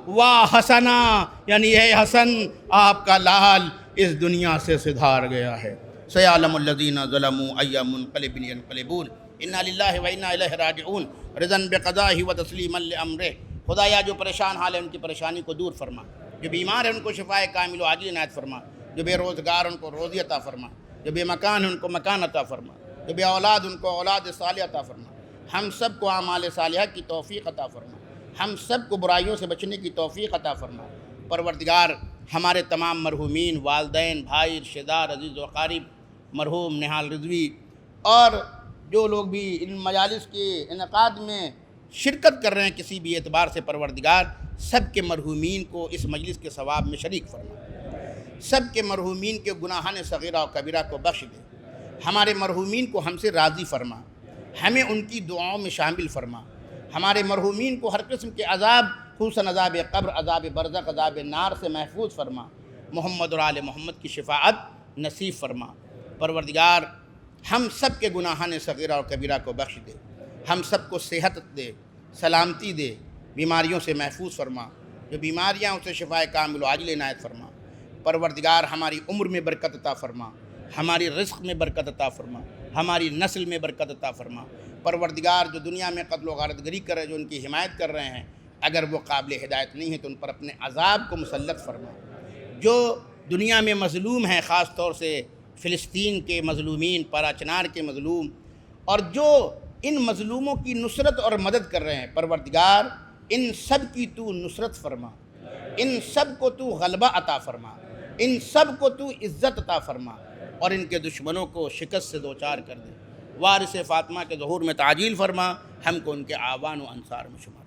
واہ حسنہ، یعنی اے حسن آپ کا لال اس دنیا سے سدھار گیا ہے. سیعلم الذین ظلموا ای منقلب ینقلبون انا للہ و انا الیہ راجعون رضا بقضائہ و تسلیما لامرہ. خدایا جو پریشان حال ہے ان کی پریشانی کو دور فرما، جو بیمار ہے ان کو شفائے کامل و عاجل عنایت فرما، جو بے روزگار ان کو روزی عطا فرما، جو بے مکان ہے ان کو مکان عطا فرما، جو بے اولاد ان کو اولاد صالح عطا فرما. ہم سب کو اعمال صالحہ کی توفیق عطا فرما، ہم سب کو برائیوں سے بچنے کی توفیق عطا فرما. پروردگار ہمارے تمام مرحومین والدین بھائی رشتہ دار عزیز و اقارب مرحوم نہال رضوی اور جو لوگ بھی ان مجالس کے انعقاد میں شرکت کر رہے ہیں کسی بھی اعتبار سے، پروردگار سب کے مرحومین کو اس مجلس کے ثواب میں شریک فرما، سب کے مرحومین کے گناہان صغیرہ و کبیرہ کو بخش دے. ہمارے مرحومین کو ہم سے راضی فرما، ہمیں ان کی دعاؤں میں شامل فرما. ہمارے مرحومین کو ہر قسم کے عذاب خصوصاً عذاب قبر، عذاب برزخ، عذاب نار سے محفوظ فرما. محمد اور آل محمد کی شفاعت نصیب فرما. پروردگار ہم سب کے گناہان صغیرہ اور کبیرہ کو بخش دے، ہم سب کو صحت دے، سلامتی دے، بیماریوں سے محفوظ فرما. جو بیماریاں اسے شفائے کامل و عاجل عنایت فرما. پروردگار ہماری عمر میں برکت عطا فرما، ہماری رزق میں برکت عطا فرما، ہماری نسل میں برکت عطا فرما. پروردگار جو دنیا میں قتل و غارت گری کر رہے جو ان کی حمایت کر رہے ہیں اگر وہ قابل ہدایت نہیں ہے تو ان پر اپنے عذاب کو مسلط فرما. جو دنیا میں مظلوم ہیں خاص طور سے فلسطین کے مظلومین، پارا چنار کے مظلوم اور جو ان مظلوموں کی نصرت اور مدد کر رہے ہیں، پروردگار ان سب کی تو نصرت فرما، ان سب کو تو غلبہ عطا فرما، ان سب کو تو عزت عطا فرما اور ان کے دشمنوں کو شکست سے دوچار کر دے. وارث فاطمہ کے ظہور میں تعجیل فرما، ہم کو ان کے آوان و انصار میں شمار